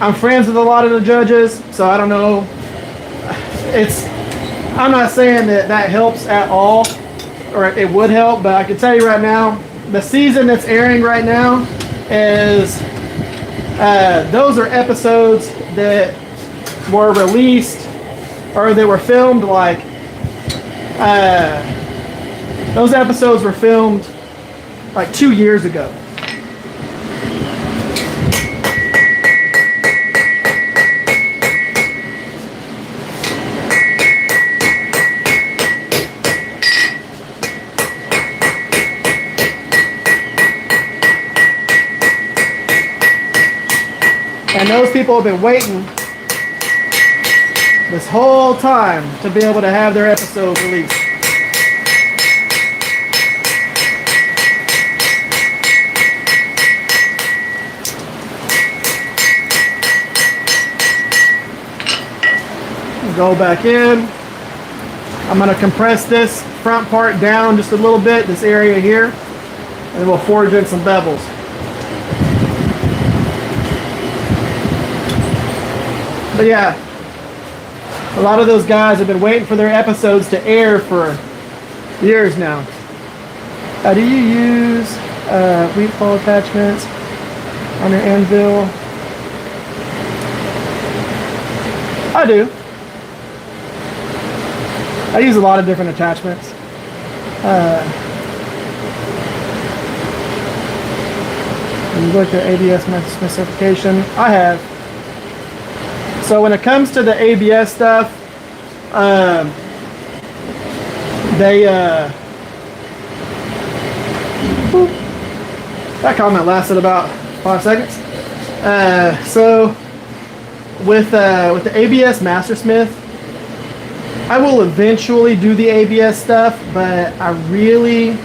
I'm friends with a lot of the judges, so I don't know. I'm not saying that that helps at all, or it would help, but I can tell you right now, the season that's airing right now is, those are episodes that were released or that were filmed like, those episodes were filmed like 2 years ago. And those people have been waiting this whole time to be able to have their episodes released. Go back in. I'm going to compress this front part down just a little bit, this area here, and then we'll forge in some bevels. But yeah, a lot of those guys have been waiting for their episodes to air for years now. Do you use wheat pole attachments on your anvil? I do. I use a lot of different attachments. You look at ABS specification. I have. So when it comes to the ABS stuff, that comment lasted about 5 seconds. So with the ABS Mastersmith, I will eventually do the ABS stuff, but I really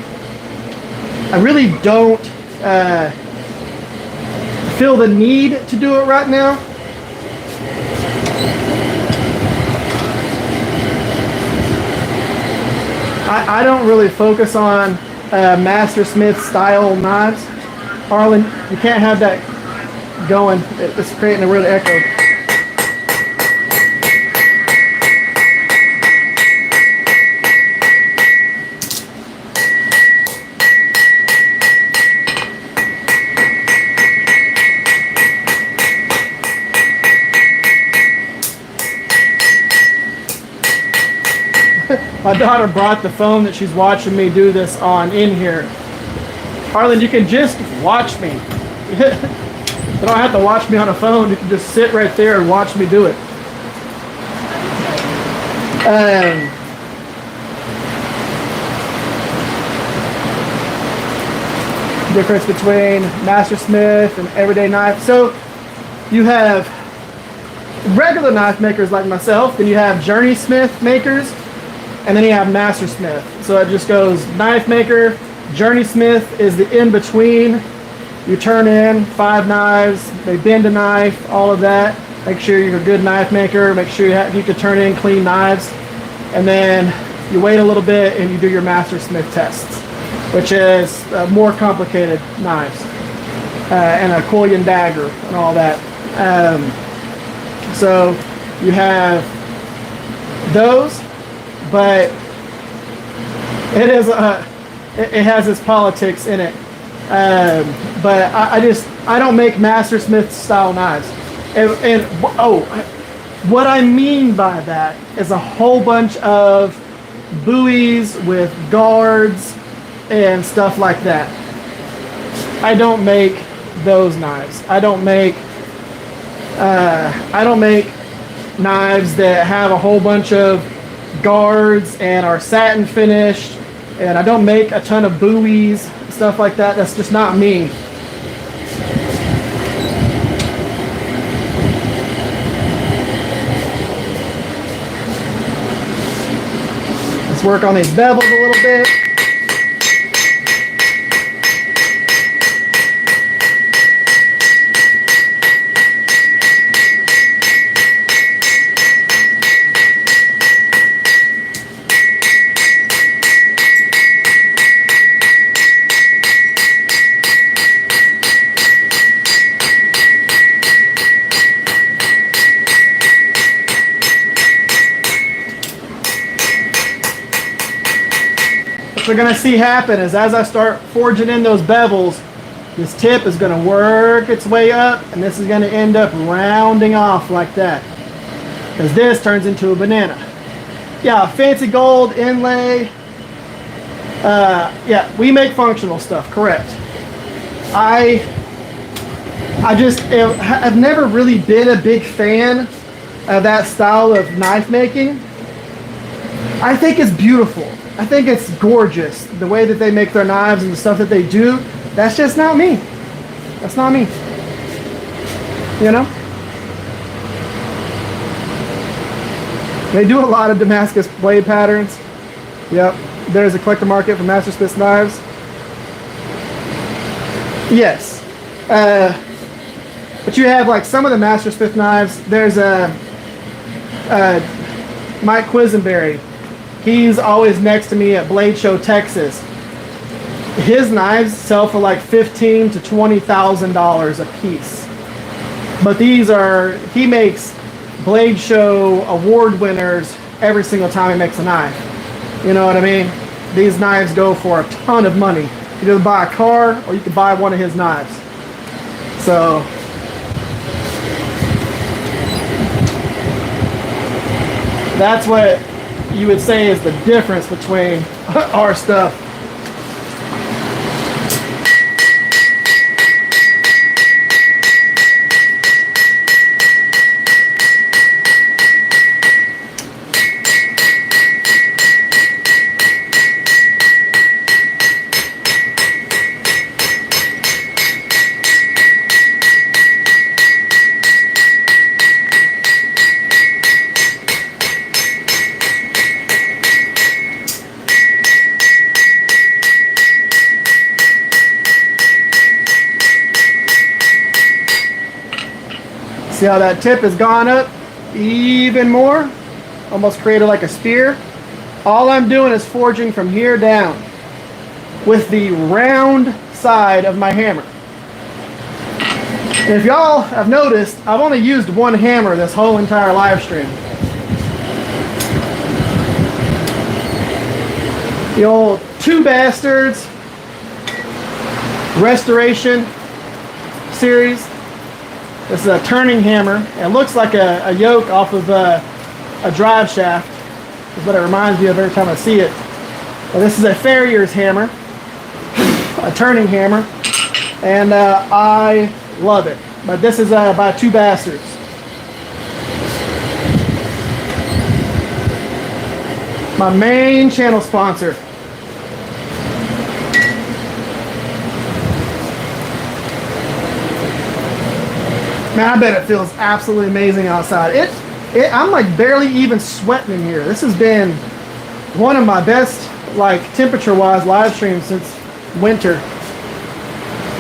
don't feel the need to do it right now. I don't really focus on Mastersmith style knives. Harlan, you can't have that going. It's creating a weird echo. My daughter brought the phone that she's watching me do this on in here. Harlan, you can just watch me. You don't have to watch me on a phone. You can just sit right there and watch me do it. Difference between Mastersmith and everyday knife. So you have regular knife makers like myself, then you have Journey Smith makers, and then you have Mastersmith. So it just goes knife maker, Journey Smith is the in-between. You turn in 5 knives, they bend a knife, all of that. Make sure you're a good knife maker, make sure you can turn in clean knives. And then you wait a little bit and you do your Mastersmith tests, which is more complicated knives. And a Koyan dagger and all that. So you have those, but it is it has its politics in it. But I don't make Mastersmith style knives. And what I mean by that is a whole bunch of buoys with guards and stuff like that. I don't make those knives. I don't make knives that have a whole bunch of guards and are satin finished And I don't make a ton of buoys, stuff like that. That's just not me. Let's work on these bevels a little bit. What we're going to see happen is as I start forging in those bevels, this tip is going to work its way up, and this is going to end up rounding off like that. Because this turns into a banana. Yeah, fancy gold inlay. Yeah, we make functional stuff, correct. I've never really been a big fan of that style of knife making. I think it's beautiful. I think it's gorgeous, the way that they make their knives and the stuff that they do. That's just not me. That's not me. You know? They do a lot of Damascus blade patterns. Yep. There's a collector market for Master Smith knives. Yes. But you have like some of the Master Smith knives. There's Mike Quisenberry. He's always next to me at Blade Show, Texas. His knives sell for like $15,000 to $20,000 a piece. But these are, he makes Blade Show award winners every single time he makes a knife. You know what I mean? These knives go for a ton of money. You can either buy a car or you can buy one of his knives. So that's what you would say is the difference between our stuff. See how that tip has gone up even more? Almost created like a spear. All I'm doing is forging from here down with the round side of my hammer. And if y'all have noticed, I've only used one hammer this whole entire live stream. The old two Basterds Restoration series. This is a turning hammer. It looks like a yoke off of a drive shaft. Is what it reminds me of every time I see it. Well, this is a Farrier's hammer, a turning hammer, and I love it. But this is by two Basterds. My main channel sponsor. Man, I bet it feels absolutely amazing outside. I'm like barely even sweating in here. This has been one of my best, like temperature-wise, live streams since winter.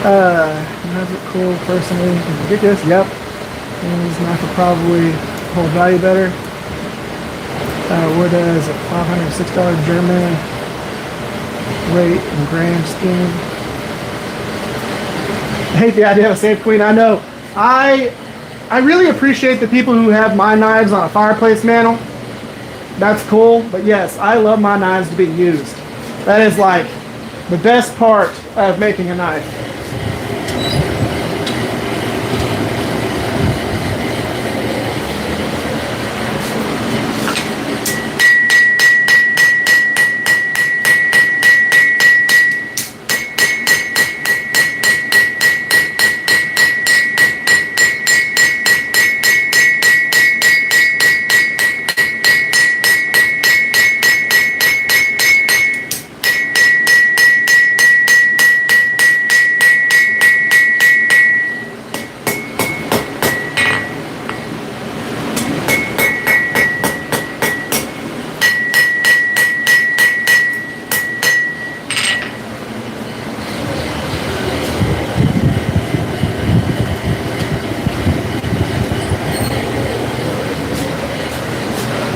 That's it cool personally. Get this, yep. And this knife will probably hold value better. Wood is a $506 German weight and gram scheme. I hate the idea of a safe queen. I know. I really appreciate the people who have my knives on a fireplace mantle. That's cool, but yes, I love my knives to be used. That is like the best part of making a knife.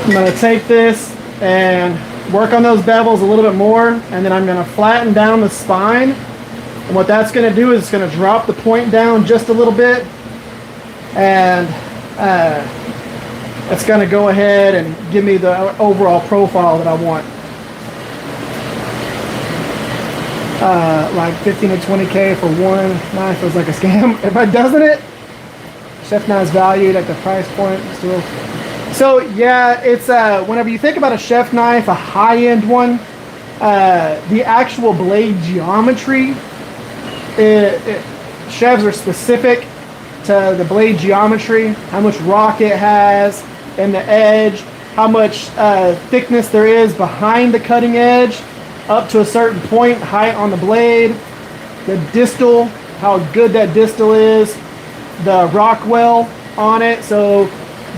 I'm going to take this and work on those bevels a little bit more, and then I'm going to flatten down the spine. And what that's going to do is it's going to drop the point down just a little bit, and it's going to go ahead and give me the overall profile that I want. Like 15 to 20K for one knife was like a scam. If it doesn't it, chef knife's valued at the price point still. So yeah, it's whenever you think about a chef knife, a high-end one, the actual blade geometry, chefs are specific to the blade geometry, how much rock it has in the edge, how much thickness there is behind the cutting edge, up to a certain point, height on the blade, the distal, how good that distal is, the Rockwell on it. So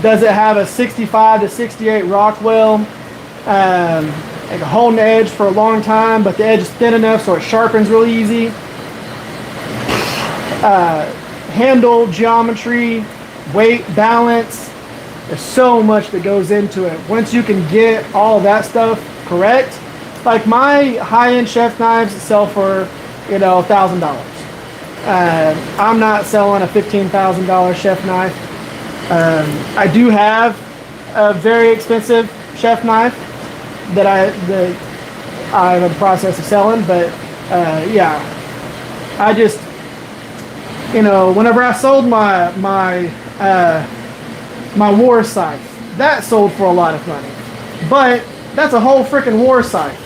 does it have a 65 to 68 Rockwell? Like holding the edge for a long time, but the edge is thin enough so it sharpens really easy. Handle geometry, weight, balance. There's so much that goes into it. Once you can get all that stuff correct, like my high-end chef knives sell for, $1,000. I'm not selling a $15,000 chef knife. I do have a very expensive chef knife that I'm in the process of selling, but yeah, I just, whenever I sold my war scythe, that sold for a lot of money, but that's a whole freaking war scythe.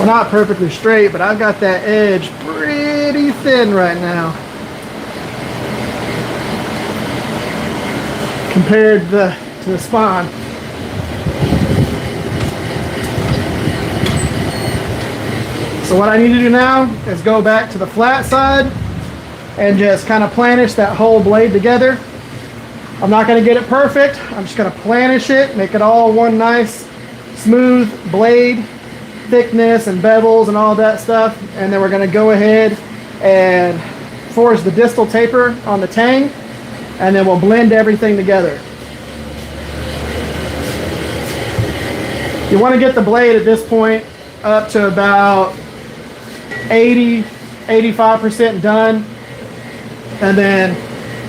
Well, not perfectly straight, but I've got that edge pretty thin right now compared to the spine. So what I need to do now is go back to the flat side and just kind of planish that whole blade together. I'm not going to get it perfect. I'm just going to planish it, make it all one nice smooth blade, thickness and bevels and all that stuff, and then we're going to go ahead and forge the distal taper on the tang, and then we'll blend everything together. You want to get the blade at this point up to about 80-85% done, and then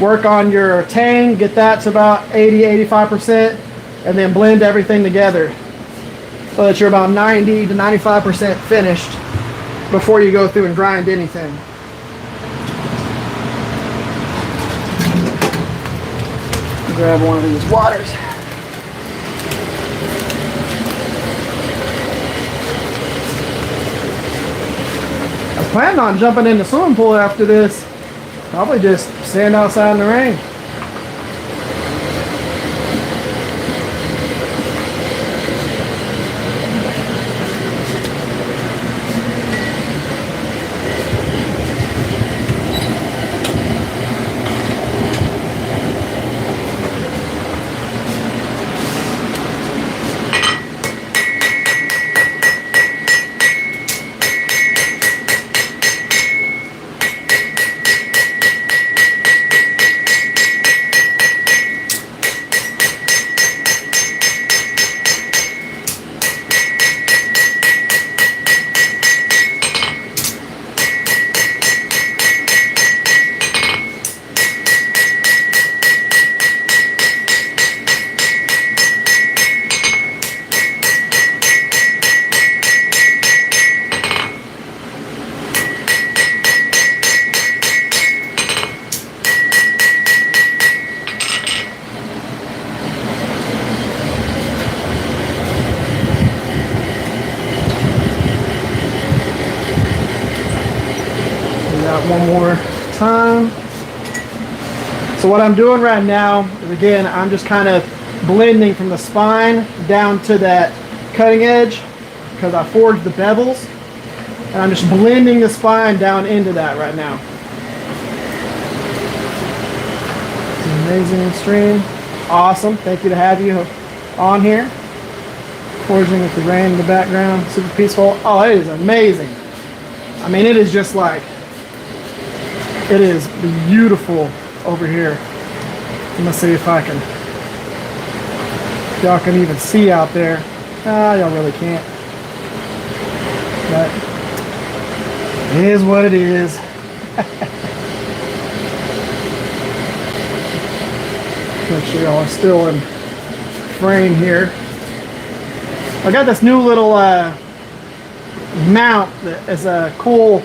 work on your tang, get that to about 80-85%, and then blend everything together so that you're about 90 to 95% finished before you go through and grind anything. Grab one of these waters. I was planning on jumping in the swimming pool after this. Probably just stand outside in the rain. that one more time. So what I'm doing right now is, again, I'm just kind of blending from the spine down to that cutting edge because I forged the bevels. And I'm just blending the spine down into that right now. It's an amazing stream. Awesome. Thank you to have you on here. Forging with the rain in the background. Super peaceful. Oh, it is amazing. I mean, it is just like, it is beautiful over here. I'm gonna see if I can, y'all can even see out there. Y'all really can't. But it is what it is. Make sure y'all are still in frame here. I got this new little mount that is a cool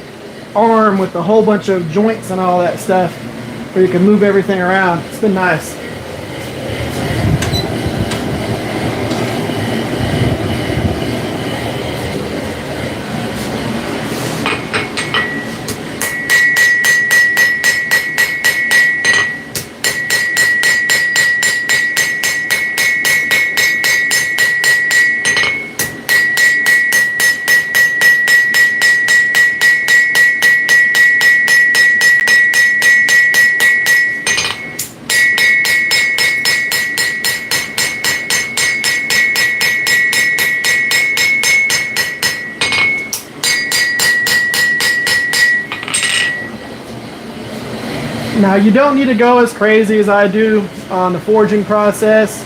arm with a whole bunch of joints and all that stuff where you can move everything around. It's been nice. Now you don't need to go as crazy as I do on the forging process.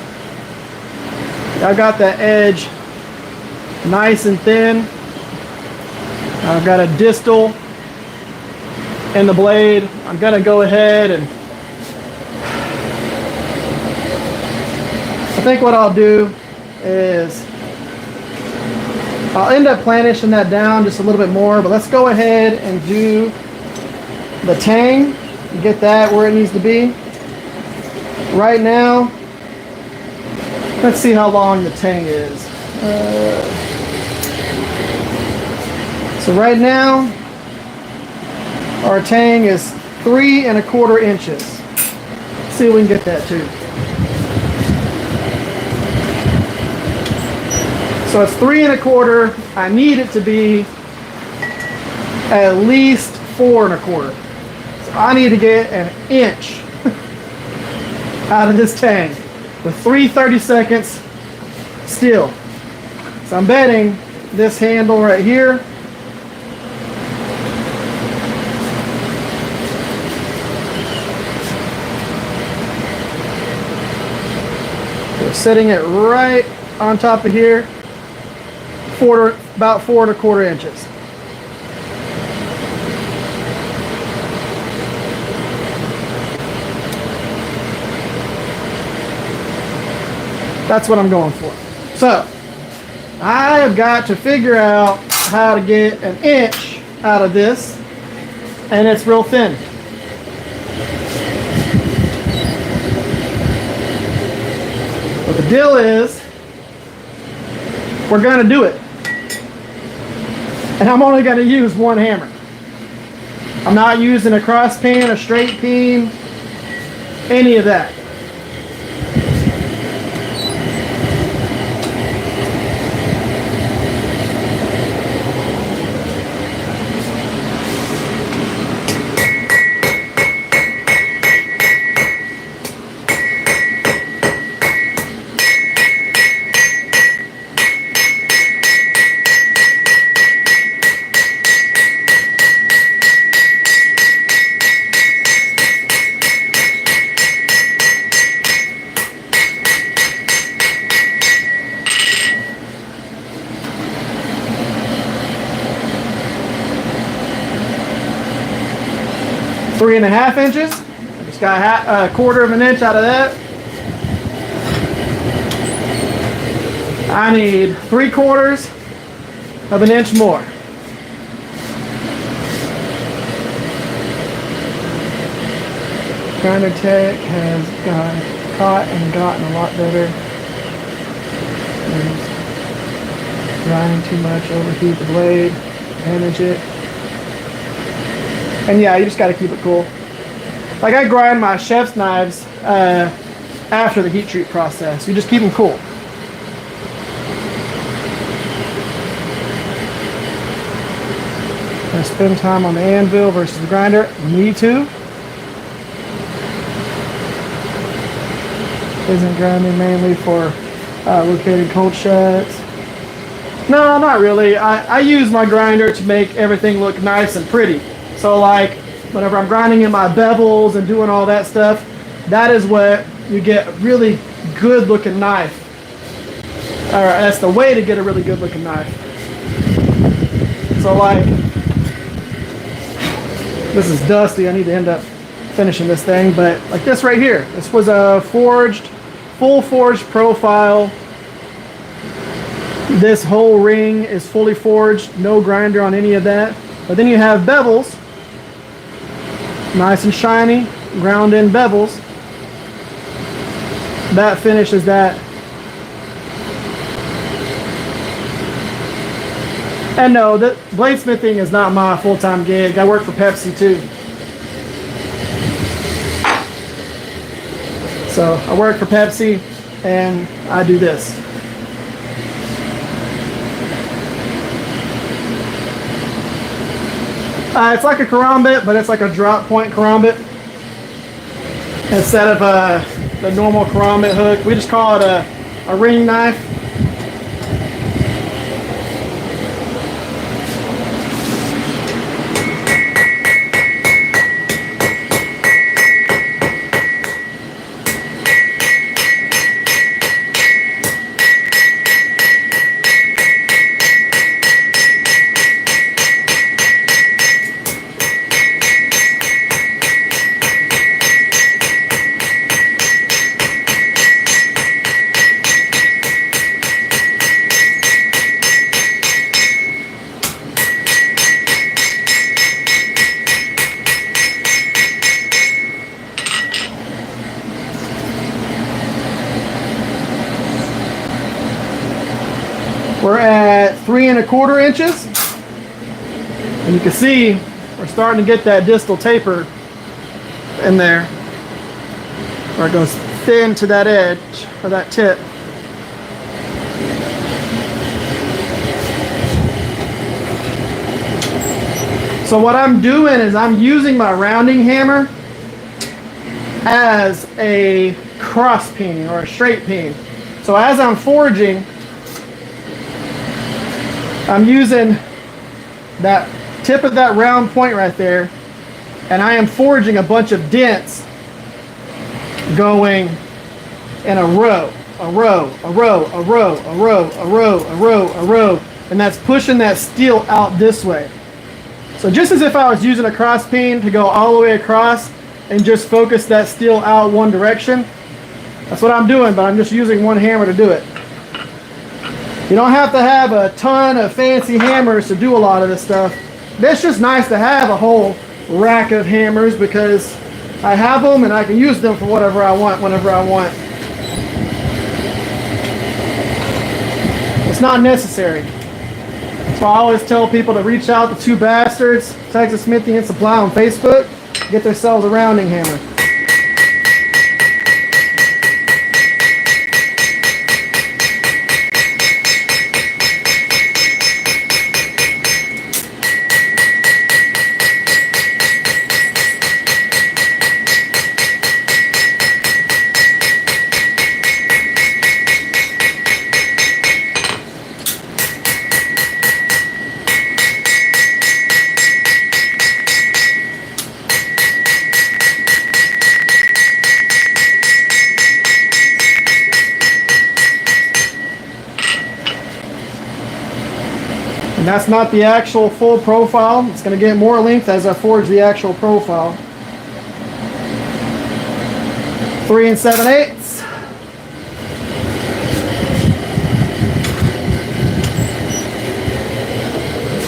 I got that edge nice and thin. I've got a distal in the blade. I'm gonna go ahead and I think what I'll do is I'll end up planishing that down just a little bit more, but let's go ahead and do the tang. Get that where it needs to be. Right now, let's see how long the tang is. So right now, our tang is 3 1/4 inches. Let's see if we can get that too. So it's 3 1/4. I need it to be at least 4 1/4. I need to get an inch out of this tang with 3 30-seconds steel. So I'm betting this handle right here we're setting it right on top of here, about 4 1/4 inches. That's what I'm going for. So I have got to figure out how to get an inch out of this, and it's real thin. But the deal is, we're gonna do it. And I'm only gonna use one hammer. I'm not using a cross peen, a straight peen, any of that. Three and a half inches. I just got a 1/4 inch out of that. I need 3/4 of an inch more. Grinder tech has got caught and gotten a lot better. Grinding too much, overheat the blade, damage it. And yeah, you just got to keep it cool. Like I grind my chef's knives after the heat treat process. You just keep them cool. I spend time on the anvil versus the grinder. Me too. Isn't grinding mainly for located cold shuts? No, not really. I use my grinder to make everything look nice and pretty. So like whenever I'm grinding in my bevels and doing all that stuff, that is what you get a really good looking knife. Or that's the way to get a really good looking knife. So like, this is dusty. I need to end up finishing this thing, but like this right here, this was a full forged profile. This whole ring is fully forged, no grinder on any of that. But then you have bevels, nice and shiny, ground in bevels. That finishes that. And no, the bladesmithing is not my full-time gig. I work for Pepsi too. So I work for Pepsi and I do this. It's like a karambit, but it's like a drop point karambit. Instead of the normal karambit hook, we just call it a ring knife. We're at 3 1/4 inches, and you can see we're starting to get that distal taper in there, where it goes thin to that edge or that tip. So what I'm doing is I'm using my rounding hammer as a cross peen or a straight peen. So as I'm forging, I'm using that tip of that round point right there, and I am forging a bunch of dents going in a row, a row, a row, a row, a row, a row, a row, a row, and that's pushing that steel out this way. So just as if I was using a cross peen to go all the way across and just focus that steel out one direction, that's what I'm doing, but I'm just using one hammer to do it. You don't have to have a ton of fancy hammers to do a lot of this stuff. It's just nice to have a whole rack of hammers because I have them and I can use them for whatever I want, whenever I want. It's not necessary. So I always tell people to reach out to 2 Basterds, Texas Smithy and Supply on Facebook, get themselves a rounding hammer. And that's not the actual full profile. It's going to get more length as I forge the actual profile. 3 7/8.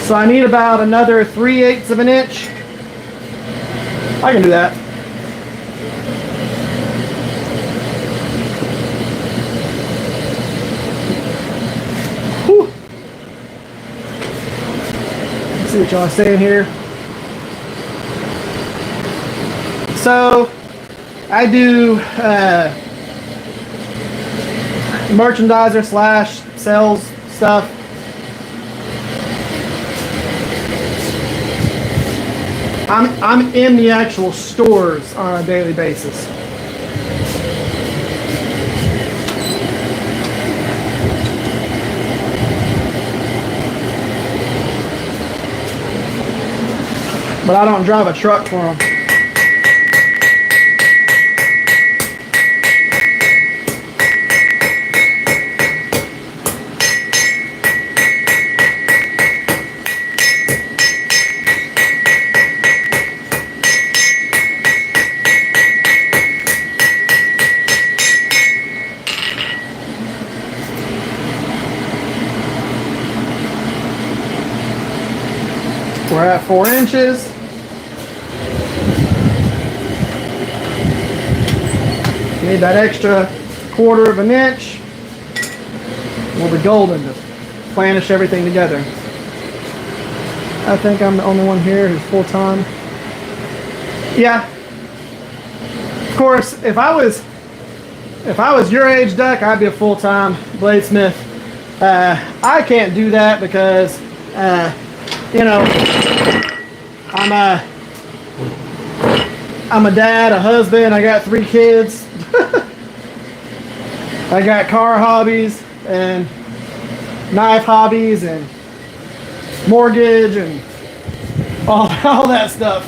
So I need about another 3/8 of an inch. I can do that. Whew. See what y'all are saying here. So I do merchandiser slash sales stuff. I'm in the actual stores on a daily basis. But I don't drive a truck for them. We're at 4 inches. Need that extra 1/4 of an inch. We'll be golden to planish everything together. I think I'm the only one here who's full-time. Yeah. Of course, if I was your age, Duck, I'd be a full-time bladesmith. I can't do that because you know, I'm a dad, a husband, I got 3 kids. I got car hobbies and knife hobbies and mortgage and all that stuff.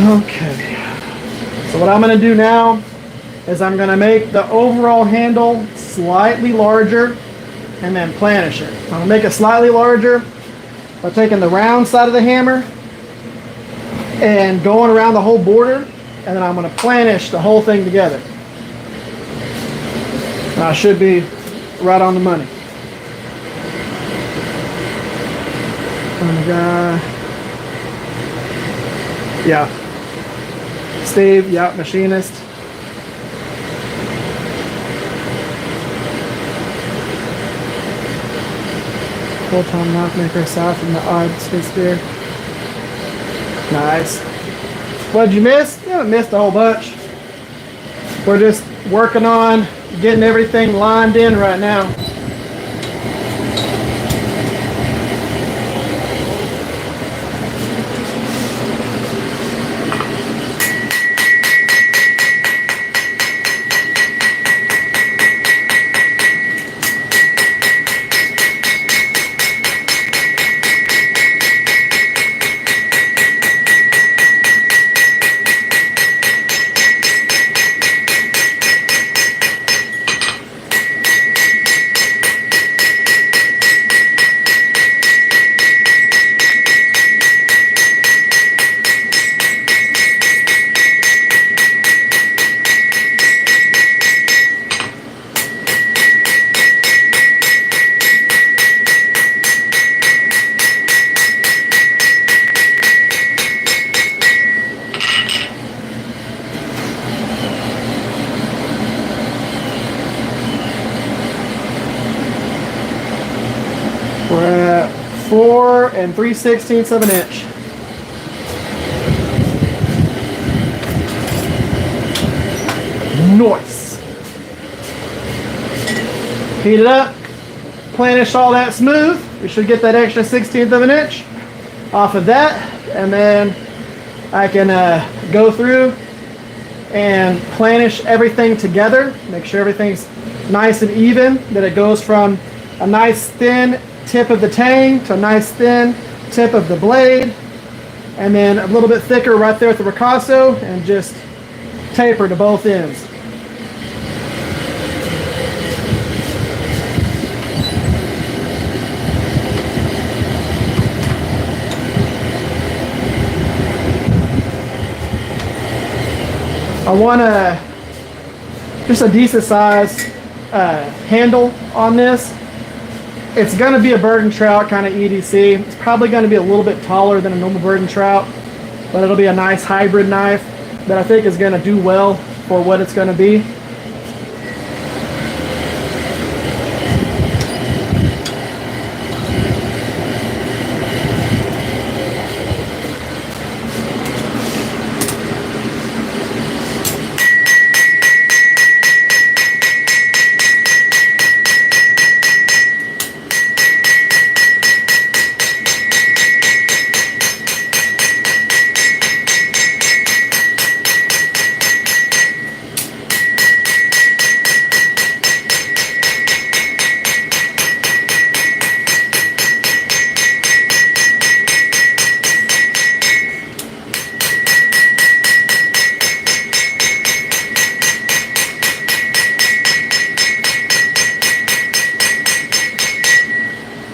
Okay, so what I'm going to do now is I'm going to make the overall handle slightly larger and then planish it. I'm going to make it slightly larger by taking the round side of the hammer and going around the whole border, and then I'm going to planish the whole thing together. Now, I should be right on the money. Yeah. Steve, yeah, machinist. Full-time knife maker aside from the odd space there. Nice. What'd you miss? You haven't missed a whole bunch. We're just working on getting everything lined in right now. We're at 4 3/16 of an inch. Nice. Heat it up, planish all that smooth. We should get that extra 1/16 of an inch off of that, and then I can go through and planish everything together, make sure everything's nice and even, that it goes from a nice thin tip of the tang to a nice thin tip of the blade, and then a little bit thicker right there at the ricasso, and just taper to both ends. I want just a decent size handle on this. It's going to be a burden trout kind of EDC. It's probably going to be a little bit taller than a normal burden trout, but it'll be a nice hybrid knife that I think is going to do well for what it's going to be.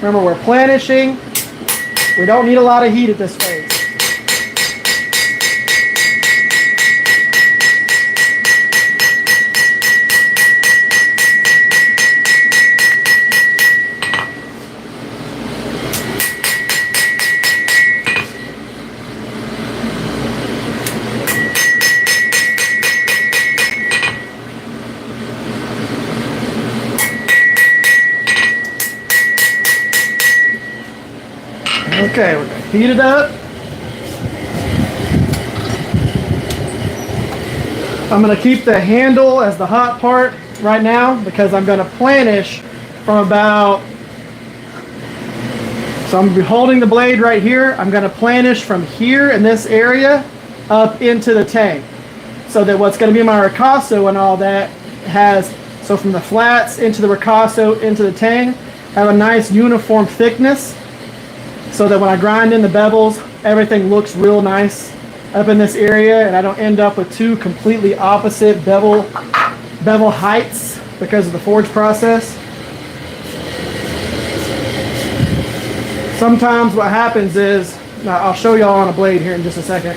Remember, we're planishing. We don't need a lot of heat at this phase. Okay, we're going to heat it up. I'm going to keep the handle as the hot part right now because I'm going to planish from about, so I'm going to be holding the blade right here. I'm going to planish from here in this area up into the tang, so that what's going to be my ricasso and all that has, so from the flats into the ricasso into the tang, have a nice uniform thickness, so that when I grind in the bevels, everything looks real nice up in this area, and I don't end up with two completely opposite bevel heights because of the forge process. Sometimes what happens is, I'll show y'all on a blade here in just a second.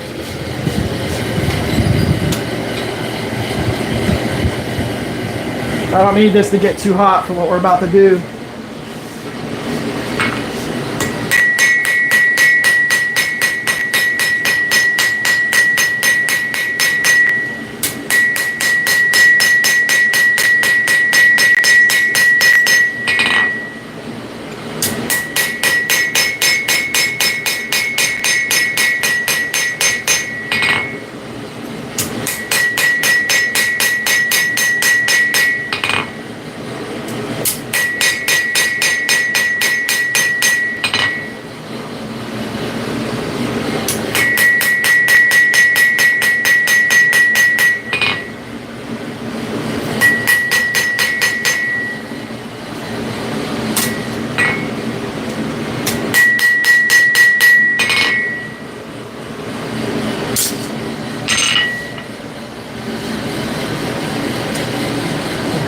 I don't need this to get too hot for what we're about to do.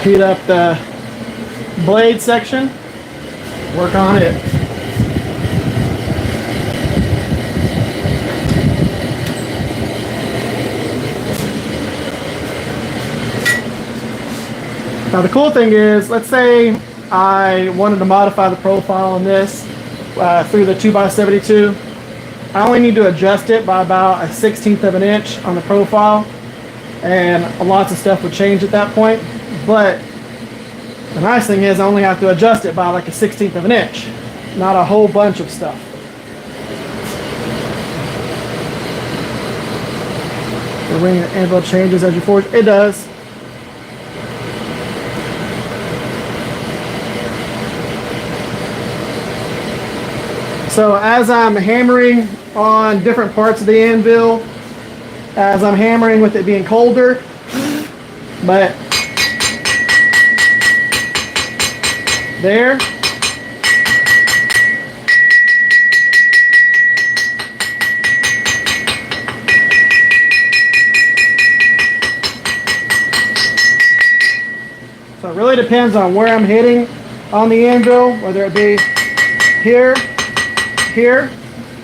Heat up the blade section, work on it. Now the cool thing is, let's say I wanted to modify the profile on this through the 2x72. I only need to adjust it by about a 1/16 of an inch on the profile, and lots of stuff would change at that point. But the nice thing is I only have to adjust it by like a 1/16 of an inch, not a whole bunch of stuff. The ring and anvil changes as you forge. It does. So as I'm hammering on different parts of the anvil, as I'm hammering with it being colder, but there, really depends on where I'm hitting on the anvil, whether it be here, here.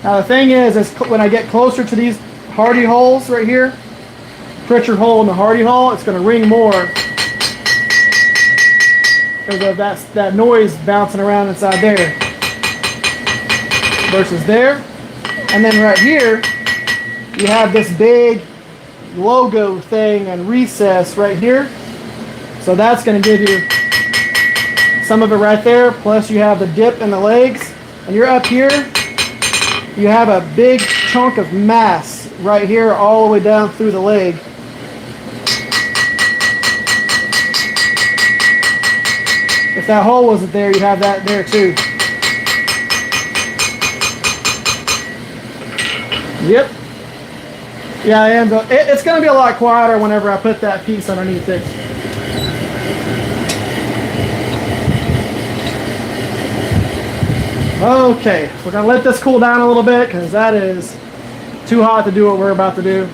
Now the thing is when I get closer to these hardy holes right here, Pritchard hole and the hardy hole, it's going to ring more because of that noise bouncing around inside there versus there. And then right here, you have this big logo thing and recess right here. So that's going to give you some of it right there. Plus you have the dip in the legs. And you're up here, you have a big chunk of mass right here all the way down through the leg. If that hole wasn't there, you'd have that there too. Yep. Yeah, and it's going to be a lot quieter whenever I put that piece underneath it. Okay, we're going to let this cool down a little bit because that is too hot to do what we're about to do.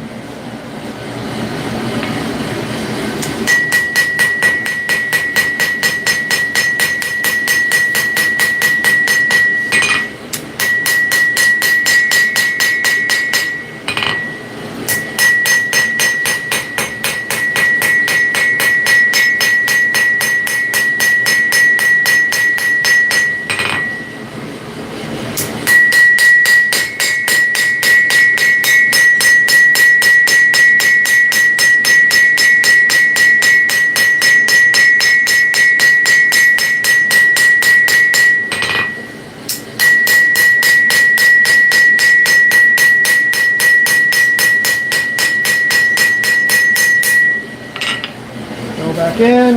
Back in.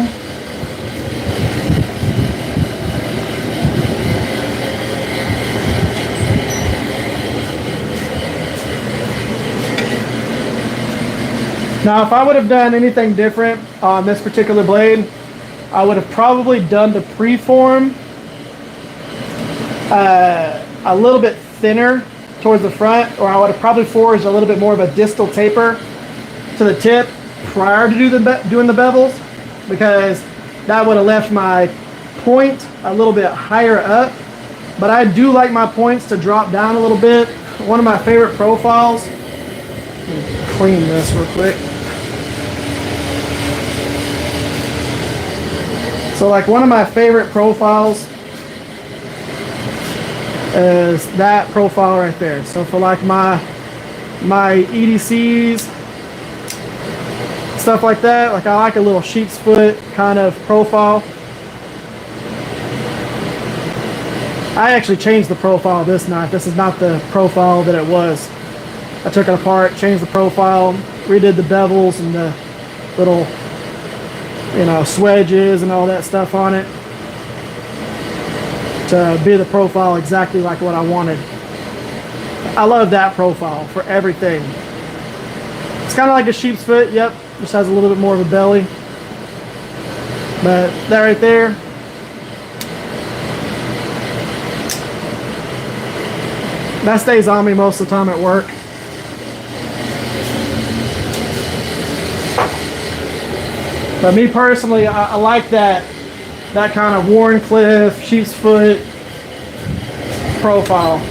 Now if I would have done anything different on this particular blade, I would have probably done the preform a little bit thinner towards the front, or I would have probably forged a little bit more of a distal taper to the tip prior to doing the bevels, because that would have left my point a little bit higher up. But I do like my points to drop down a little bit. One of my favorite profiles, let me clean this real quick. So like one of my favorite profiles is that profile right there. So for like my EDCs, stuff like that, like I like a little sheep's foot kind of profile. I actually changed the profile of this knife. This is not the profile that it was. I took it apart, changed the profile, redid the bevels and the little, you know, swedges and all that stuff on it to be the profile exactly like what I wanted. I love that profile for everything. It's kind of like a sheep's foot, yep. Just has a little bit more of a belly. But that right there, that stays on me most of the time at work. But me personally, I like that kind of Warncliffe, sheep's foot profile.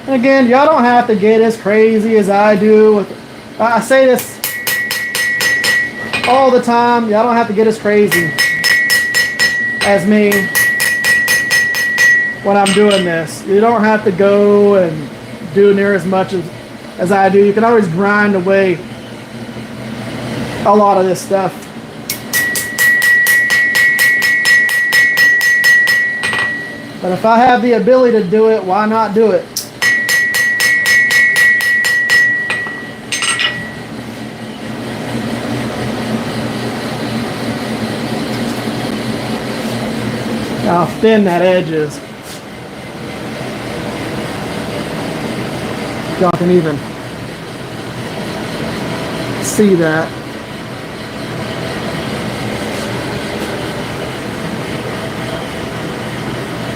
Again, y'all don't have to get as crazy as I do. I say this all the time. Y'all don't have to get as crazy as me when I'm doing this. You don't have to go and do near as much as I do. You can always grind away a lot of this stuff. But if I have the ability to do it, why not do it? How thin that edge is. Y'all can even see that.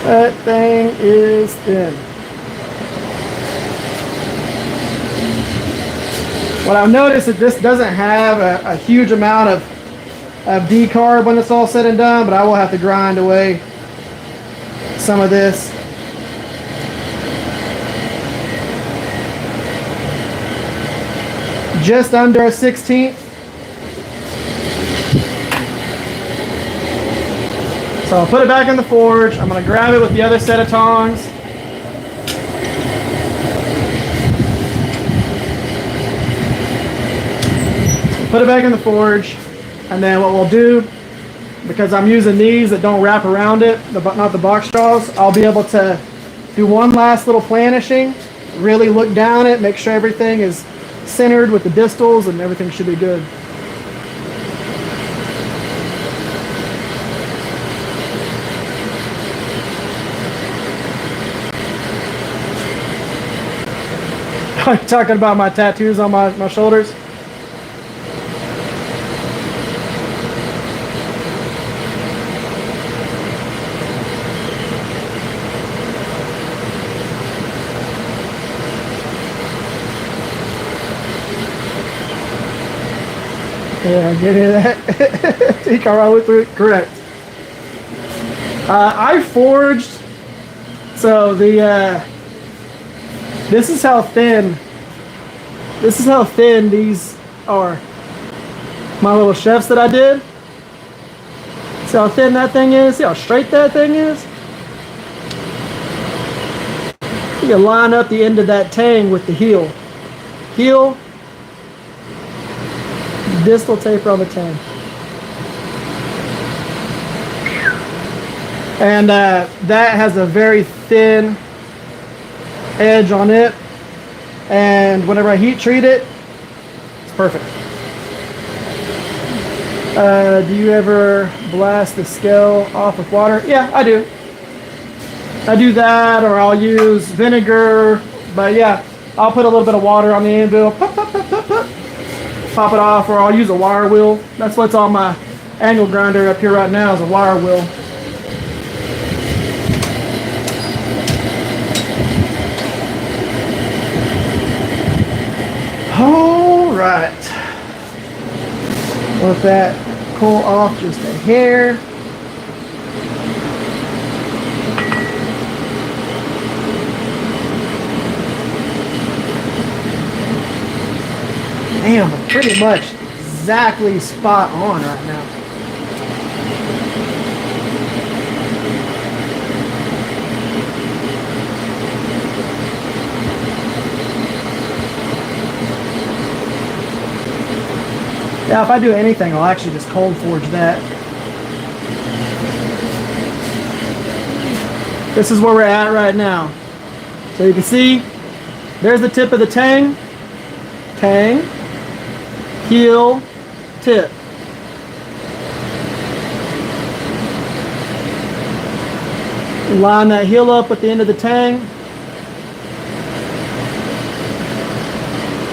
That thing is thin. What I've noticed is this doesn't have a huge amount of decarb when it's all said and done, but I will have to grind away some of this. Just under a 1/16. So I'll put it back in the forge. I'm going to grab it with the other set of tongs. Put it back in the forge. And then what we'll do, because I'm using these that don't wrap around it, not the box straws, I'll be able to do one last little planishing, really look down it, make sure everything is centered with the distals, and everything should be good. Talking about my tattoos on my shoulders. Yeah, get into that. Take our way through it. Correct. I forged. So the this is how thin. This is how thin these are. My little chefs that I did. See how thin that thing is? See how straight that thing is? You can line up the end of that tang with the heel. Heel. Distal taper on the tang. And that has a very thin edge on it. And whenever I heat treat it, it's perfect. Do you ever blast the scale off with water? Yeah, I do. I do that, or I'll use vinegar. But yeah, I'll put a little bit of water on the anvil. Pop, pop, pop, pop, pop. Pop it off, or I'll use a wire wheel. That's what's on my angle grinder up here right now, is a wire wheel. All right. Let that cool off just a hair. Damn, I'm pretty much exactly spot on right now. Yeah, if I do anything, I'll actually just cold forge that. This is where we're at right now. So you can see, there's the tip of the tang. Tang. Heel. Tip. Line that heel up at the end of the tang.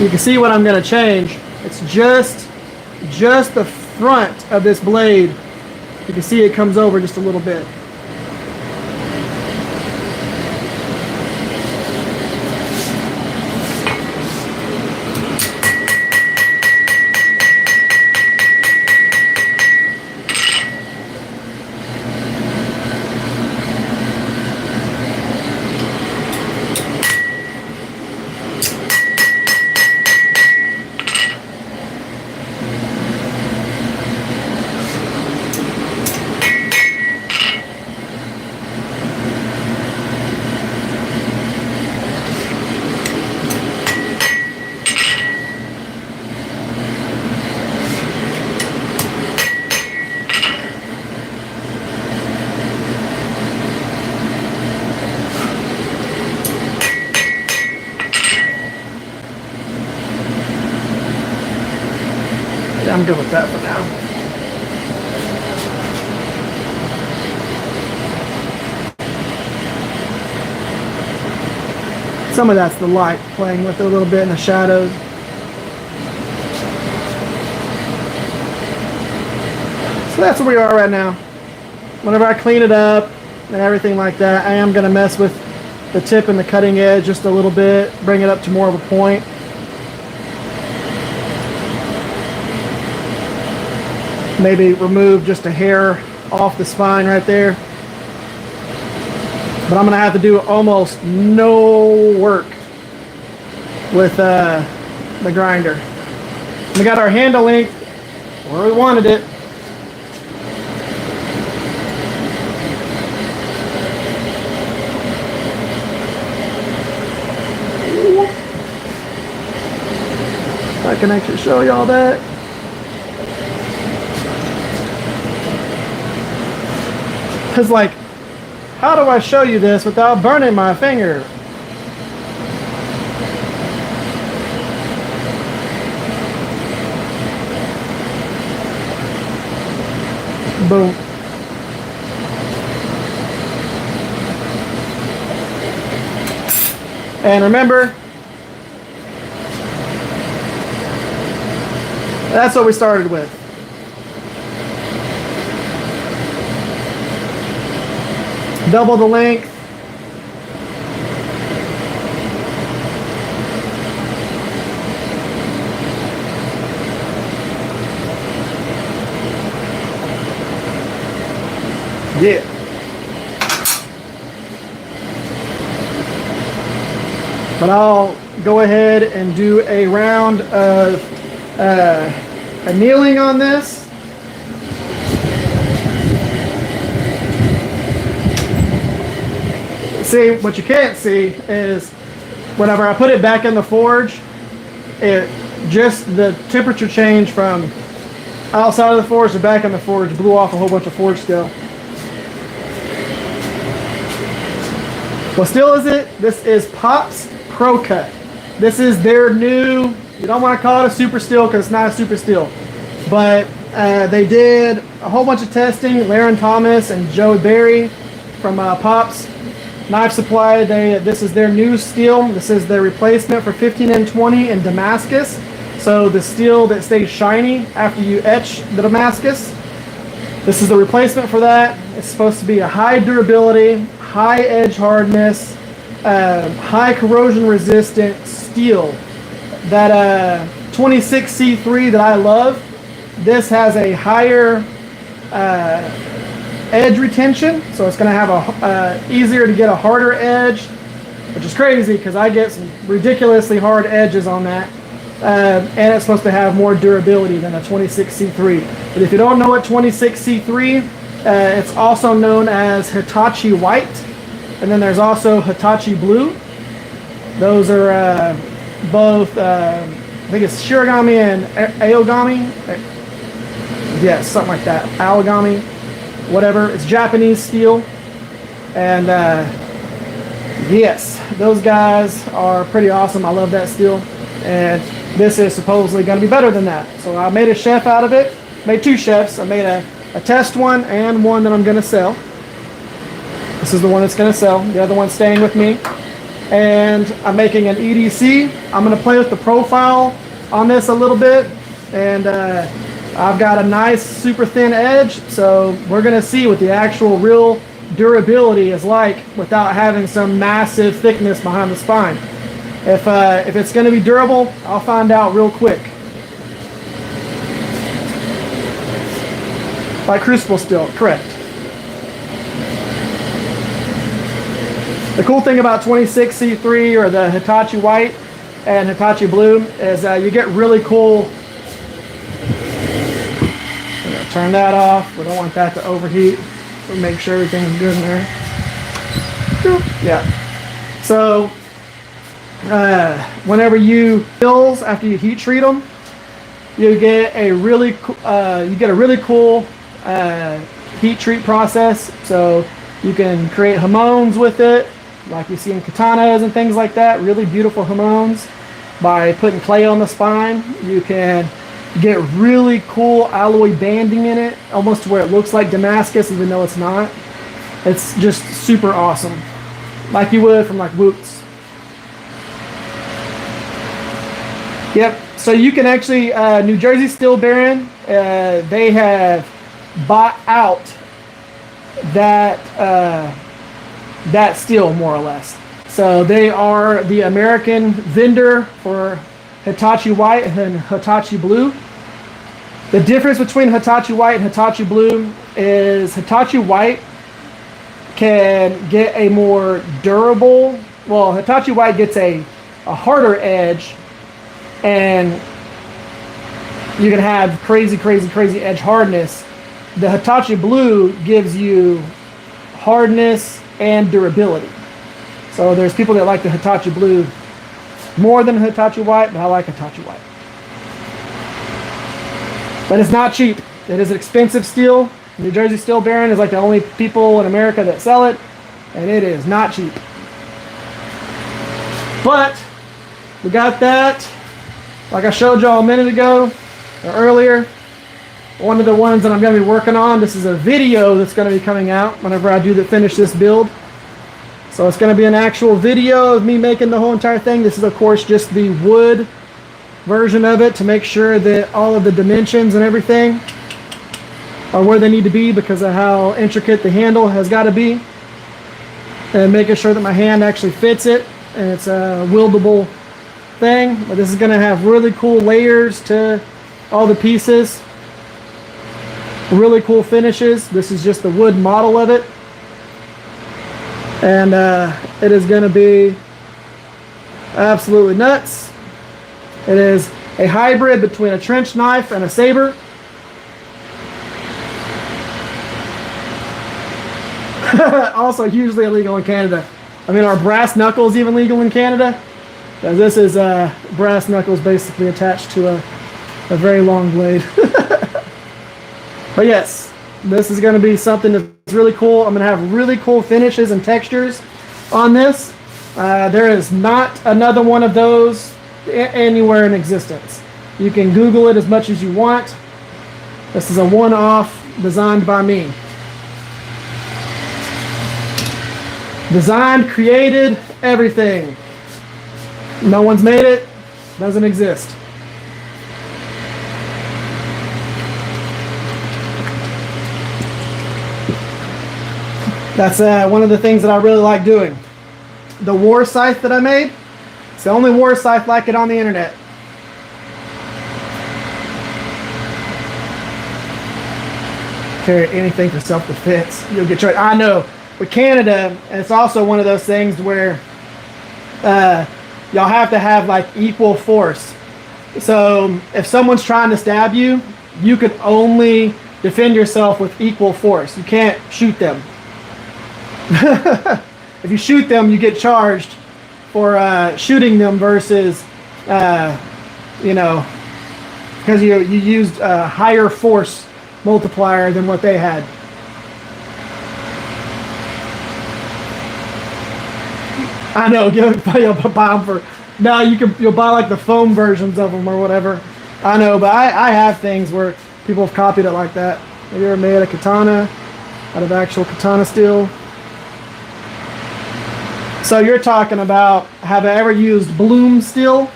You can see what I'm going to change. It's just the front of this blade. You can see it comes over just a little bit. I'm good with that for now. Some of that's the light playing with it a little bit in the shadows. So that's where we are right now. Whenever I clean it up and everything like that, I am going to mess with the tip and the cutting edge just a little bit, bring it up to more of a point. Maybe remove just a hair off the spine right there. But I'm going to have to do almost no work with the grinder. We got our handle length where we wanted it. I can actually show y'all that. Because, like, how do I show you this without burning my finger? Boom. And remember, that's what we started with. Double the length. Yeah. But I'll go ahead and do a round of annealing on this. See, what you can't see is whenever I put it back in the forge, just the temperature change from outside of the forge to back in the forge blew off a whole bunch of forge steel. What steel is it? This is Pop's ProCut. This is their new, you don't want to call it a super steel because it's not a super steel, but they did a whole bunch of testing. Laren Thomas and Joe Berry from Pop's Knifesupply, this is their new steel. This is their replacement for 15N20 in Damascus. So the steel that stays shiny after you etch the Damascus. This is the replacement for that. It's supposed to be a high durability, high edge hardness, high corrosion resistant steel. That 26C3 that I love, this has a higher edge retention, so it's going to have a easier to get a harder edge, which is crazy because I get some ridiculously hard edges on that, and it's supposed to have more durability than a 26C3. But if you don't know what 26C3, it's also known as Hitachi White, and then there's also Hitachi Blue. Those are both, I think it's Shirogami and Aogami. Yes, something like that. Aogami, whatever. It's Japanese steel. And yes, those guys are pretty awesome. I love that steel. And this is supposedly going to be better than that. So I made a chef out of it. Made two chefs. I made a test one and one that I'm going to sell. This is the one that's going to sell. The other one's staying with me. And I'm making an EDC. I'm going to play with the profile on this a little bit. And I've got a nice super thin edge. So we're going to see what the actual real durability is like without having some massive thickness behind the spine. If it's going to be durable, I'll find out real quick. By crucible steel, correct. The cool thing about 26C3 or the Hitachi White and Hitachi Blue is you get really cool. I'm gonna turn that off. We don't want that to overheat. We'll make sure everything's good in there. Yeah. So whenever you fills after you heat treat them, you get a really cool heat treat process. So you can create hamones with it, like you see in katanas and things like that. Really beautiful hamones by putting clay on the spine. You can get really cool alloy banding in it, almost to where it looks like Damascus, even though it's not. It's just super awesome, like you would from like Woots. Yep. So you can actually New Jersey Steel Baron. They have bought out that that steel more or less. So they are the American vendor for Hitachi White and Hitachi Blue. The difference between Hitachi White and Hitachi Blue is Hitachi White can get a more durable, well, Hitachi White gets a harder edge, and you can have crazy edge hardness. The Hitachi Blue gives you hardness and durability. So there's people that like the Hitachi Blue more than Hitachi White, but I like Hitachi White. But it's not cheap. It is expensive steel. New Jersey Steel Baron is like the only people in America that sell it, and it is not cheap. But we got that. Like I showed y'all a minute ago, or earlier, one of the ones that I'm going to be working on, this is a video that's going to be coming out whenever I finish this build. So it's going to be an actual video of me making the whole entire thing. This is, of course, just the wood version of it to make sure that all of the dimensions and everything are where they need to be because of how intricate the handle has got to be. And making sure that my hand actually fits it and it's a wieldable thing. But this is going to have really cool layers to all the pieces. Really cool finishes. This is just the wood model of it. And it is going to be absolutely nuts. It is a hybrid between a trench knife and a saber. Also hugely illegal in Canada. I mean, are brass knuckles even legal in Canada? Because this is brass knuckles basically attached to a very long blade. But yes, this is going to be something that's really cool. I'm going to have really cool finishes and textures on this. There is not another one of those anywhere in existence. You can Google it as much as you want. This is a one-off designed by me. Designed, created, everything. No one's made it, doesn't exist. That's one of the things that I really like doing. The war scythe that I made, it's the only war scythe like it on the internet. Carry anything for self-defense, you'll get tried. I know, with Canada, it's also one of those things where y'all have to have like equal force. So if someone's trying to stab you, you can only defend yourself with equal force. You can't shoot them. If you shoot them, you get charged for shooting them versus, you know, because you used a higher force multiplier than what they had. I know, you'll buy them for, no, you'll buy like the foam versions of them or whatever. I know, but I have things where people have copied it like that. Have you ever made a katana out of actual katana steel? So you're talking about, have I ever used bloom steel?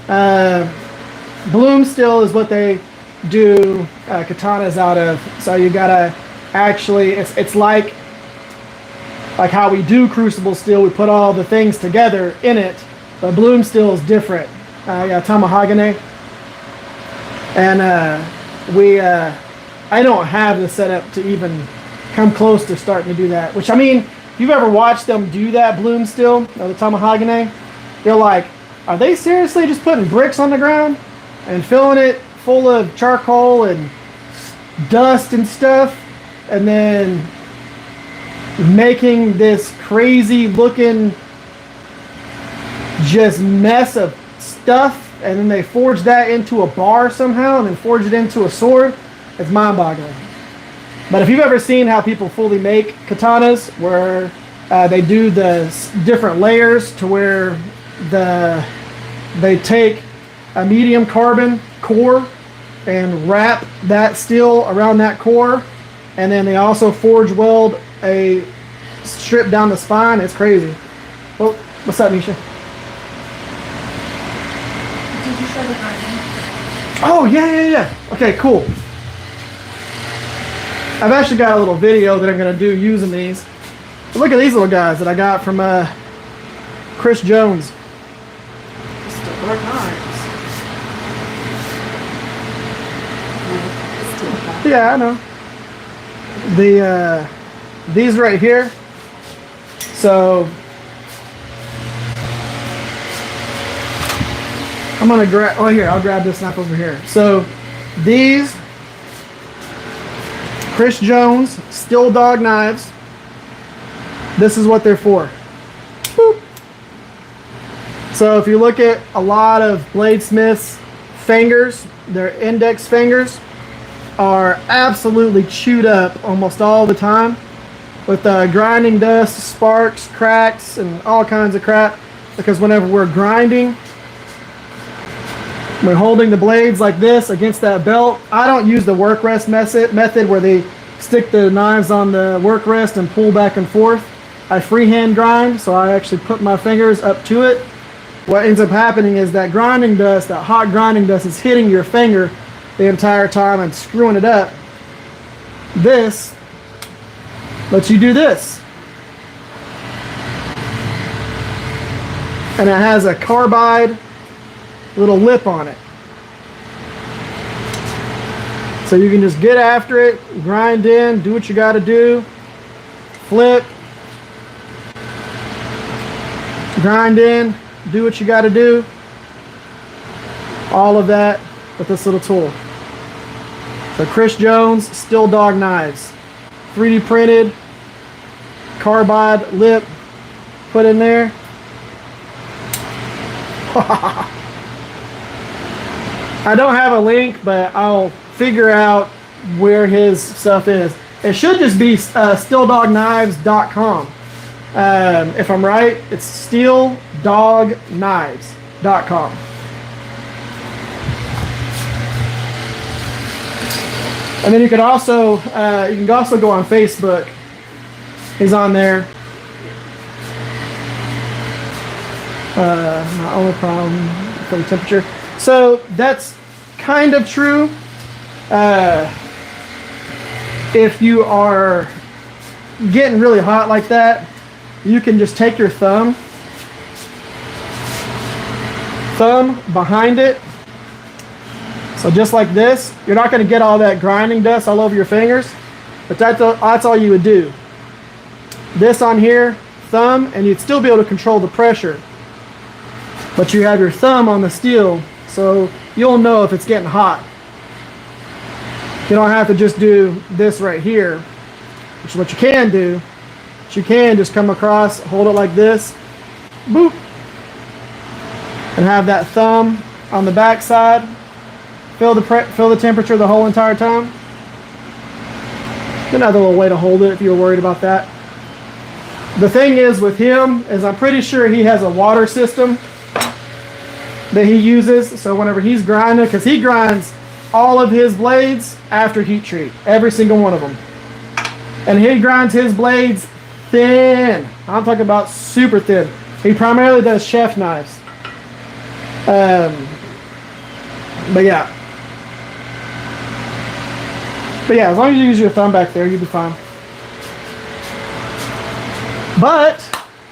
Bloom steel is what they do katanas out of. So you gotta actually, it's like how we do crucible steel. We put all the things together in it, but bloom steel is different. Yeah, tamahagane. And I don't have the setup to even come close to starting to do that. Which, I mean, if you've ever watched them do that bloom steel, or the tamahagane, you're like, are they seriously just putting bricks on the ground and filling it full of charcoal and dust and stuff, and then making this crazy looking just mess of stuff, and then they forge that into a bar somehow and then forge it into a sword? It's mind-boggling. But if you've ever seen how people fully make katanas, where they do the different layers to where they take a medium carbon core and wrap that steel around that core, and then they also forge weld a strip down the spine. It's crazy. Oh, what's up, Nisha? Did you show the grinding? Oh, yeah. Okay, cool. I've actually got a little video that I'm going to do using these. But look at these little guys that I got from Chris Jones. Still dark knives. Yeah, I know. These right here. So I'm gonna grab. Oh, here, I'll grab this knife over here. So these Chris Jones Steel Dog knives. This is what they're for. Boop. So if you look at a lot of bladesmiths' fingers, their index fingers are absolutely chewed up almost all the time with grinding dust, sparks, cracks, and all kinds of crap. Because whenever we're grinding, we're holding the blades like this against that belt. I don't use the work rest method where they stick the knives on the work rest and pull back and forth. I freehand grind, so I actually put my fingers up to it. What ends up happening is that grinding dust, that hot grinding dust, is hitting your finger the entire time and screwing it up. This lets you do this. And it has a carbide little lip on it. So you can just get after it, grind in, do what you got to do, flip, grind in, do what you got to do. All of that with this little tool. So Chris Jones Steel Dog knives, 3D printed, carbide lip put in there. I don't have a link, but I'll figure out where his stuff is. It should just be steeldogknives.com. If I'm right, it's steeldogknives.com. And then you can also go on Facebook. He's on there. My only problem for the temperature. So that's kind of true. If you are getting really hot like that, you can just take your thumb behind it. So just like this, you're not going to get all that grinding dust all over your fingers, but that's all you would do. This on here, thumb, and you'd still be able to control the pressure. But you have your thumb on the steel, so you'll know if it's getting hot. You don't have to just do this right here, which is what you can do. But you can just come across, hold it like this, boop, and have that thumb on the back side. Feel the temperature the whole entire time. Another little way to hold it if you were worried about that. The thing is with him is I'm pretty sure he has a water system that he uses. So whenever he's grinding, because he grinds all of his blades after heat treat, every single one of them. And he grinds his blades thin. I'm talking about super thin. He primarily does chef knives. But yeah, as long as you use your thumb back there, you'll be fine. But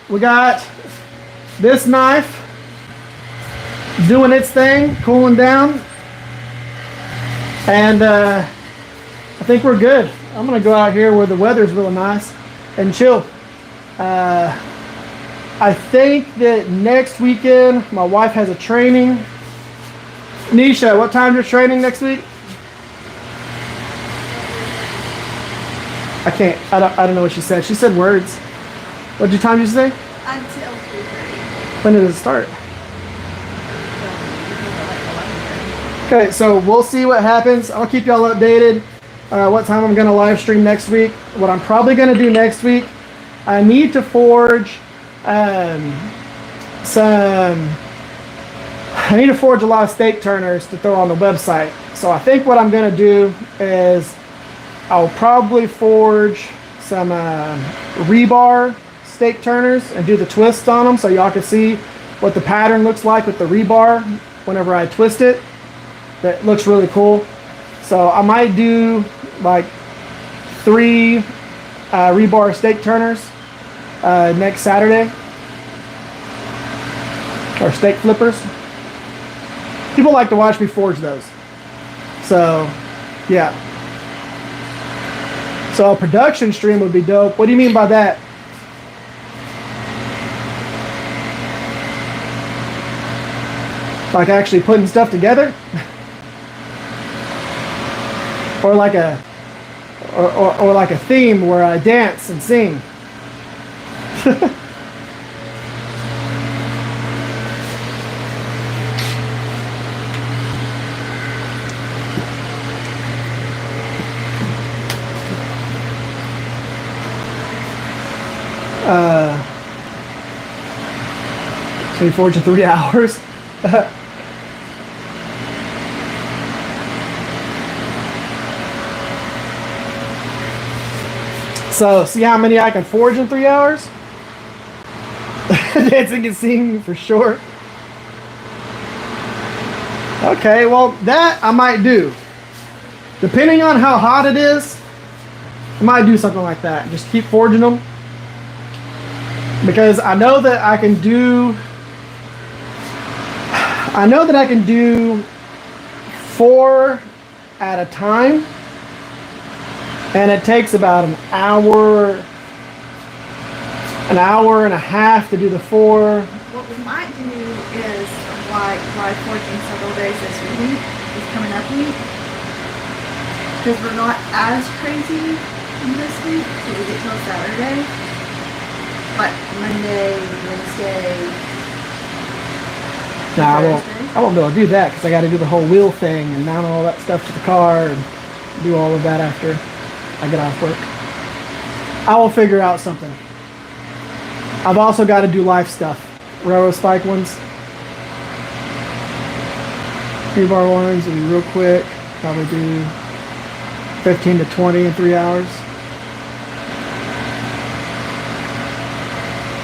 we got this knife doing its thing, cooling down, and I think we're good. I'm gonna go out here where the weather's really nice and chill. I think that next weekend my wife has a training. Nisha, what time is your training next week? I don't know what she said. She said words. What time did you say? Until 3:30. When did it start? Okay, so we'll see what happens. I'll keep y'all updated. What time I'm gonna live stream next week. What I'm probably gonna do next week, I need to forge some I need to forge a lot of stake turners to throw on the website. So I think what I'm going to do is I'll probably forge some rebar stake turners and do the twists on them so y'all can see what the pattern looks like with the rebar whenever I twist it. That looks really cool. So I might do like 3 rebar stake turners next Saturday, or stake flippers. People like to watch me forge those. So yeah. So a production stream would be dope. What do you mean by that? Like actually putting stuff together? Or like a or like a theme where I dance and sing. So you forge in 3 hours. So see how many I can forge in 3 hours? Dancing and singing for sure. Okay, well that I might do. Depending on how hot it is, I might do something like that. Just keep forging them. Because I know that I can do 4 at a time. And it takes about an hour and a half to do the 4. What we might do is like try forging several days this week, this coming up week, because we're not as crazy this week, so we get till Saturday. But Monday, Wednesday, Nah, Thursday. I won't be able to do that because I got to do the whole wheel thing and mount all that stuff to the car and do all of that after I get off work. I will figure out something. I've also got to do life stuff. Railroad spike ones. 3-bar ones will be real quick. Probably do 15 to 20 in 3 hours.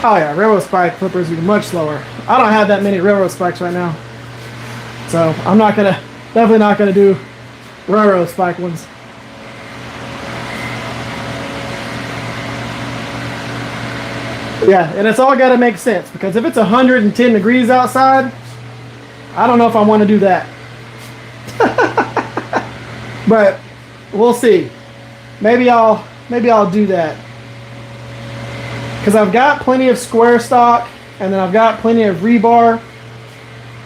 Oh yeah, railroad spike flippers will be much slower. I don't have that many railroad spikes right now. So I'm definitely not gonna do railroad spike ones. Yeah, and it's all got to make sense because if it's 110 degrees outside, I don't know if I want to do that. But we'll see. Maybe I'll do that because I've got plenty of square stock and then I've got plenty of rebar,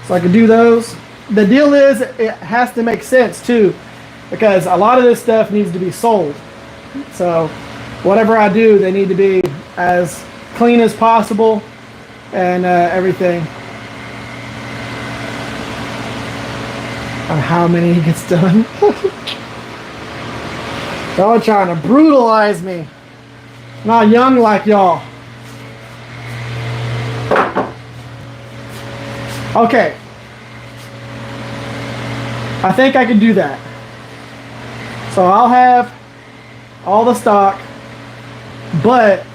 so I can do those. The deal is it has to make sense too, because a lot of this stuff needs to be sold. So whatever I do, they need to be as clean as possible and everything. On how many he gets done. Y'all trying to brutalize me. Not young like y'all. Okay. I think I can do that. So I'll have all the stock, but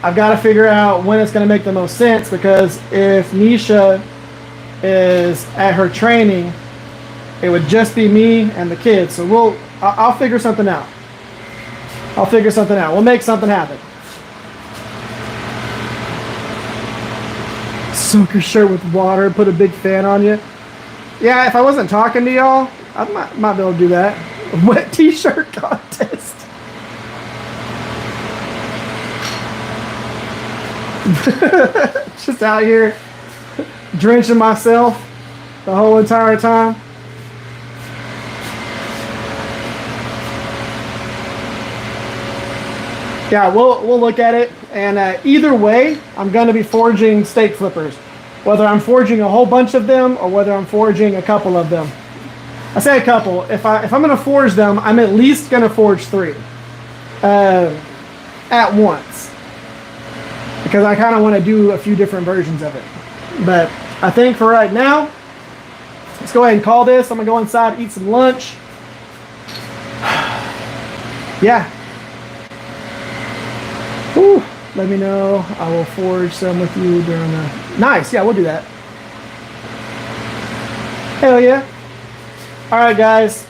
I've got to figure out when it's going to make the most sense, because if Nisha is at her training, it would just be me and the kids. So I'll figure something out. We'll make something happen. Soak your shirt with water, put a big fan on you. Yeah, if I wasn't talking to y'all, I might be able to do that. Wet t-shirt contest. Just out here drenching myself the whole entire time. Yeah, we'll look at it, and either way, I'm going to be forging stake flippers, whether I'm forging a whole bunch of them or whether I'm forging a couple of them. I say a couple. If I'm going to forge them, I'm at least going to forge 3 at once, because I kind of want to do a few different versions of it. But I think for right now, let's go ahead and call this. I'm gonna go inside, eat some lunch. Yeah. Whew. Let me know. I will forge some with you during the... Nice. Yeah, we'll do that. Hell yeah. All right, guys.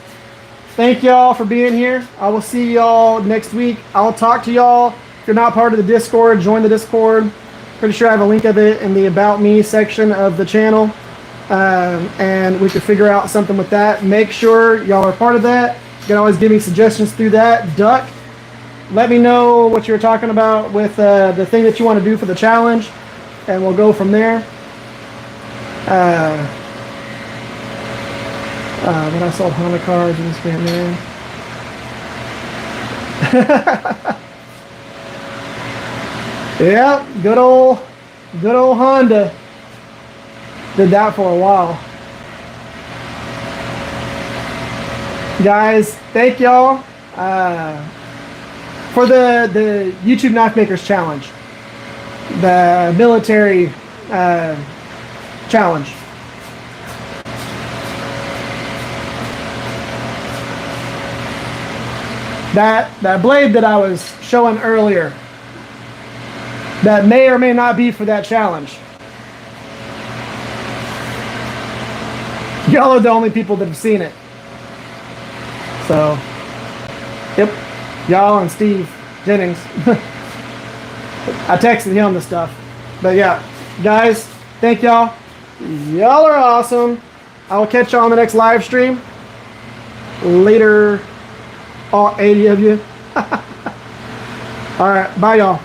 Thank y'all for being here. I will see y'all next week. I'll talk to y'all. If you're not part of the Discord, join the Discord. Pretty sure I have a link of it in the About Me section of the channel. And we could figure out something with that. Make sure y'all are part of that. You can always give me suggestions through that. Duck, let me know what you're talking about with the thing that you want to do for the challenge, and we'll go from there. When I sold Honda cars and this man. Yeah, good old Honda. Did that for a while. Guys, thank y'all for the YouTube Knife Makers Challenge, the military challenge. That blade that I was showing earlier, that may or may not be for that challenge. Y'all are the only people that have seen it. So, yep, y'all and Steve Jennings. I texted him the stuff. But yeah, guys, thank y'all. Y'all are awesome. I will catch y'all on the next live stream. Later, all 80 of you. All right, bye y'all.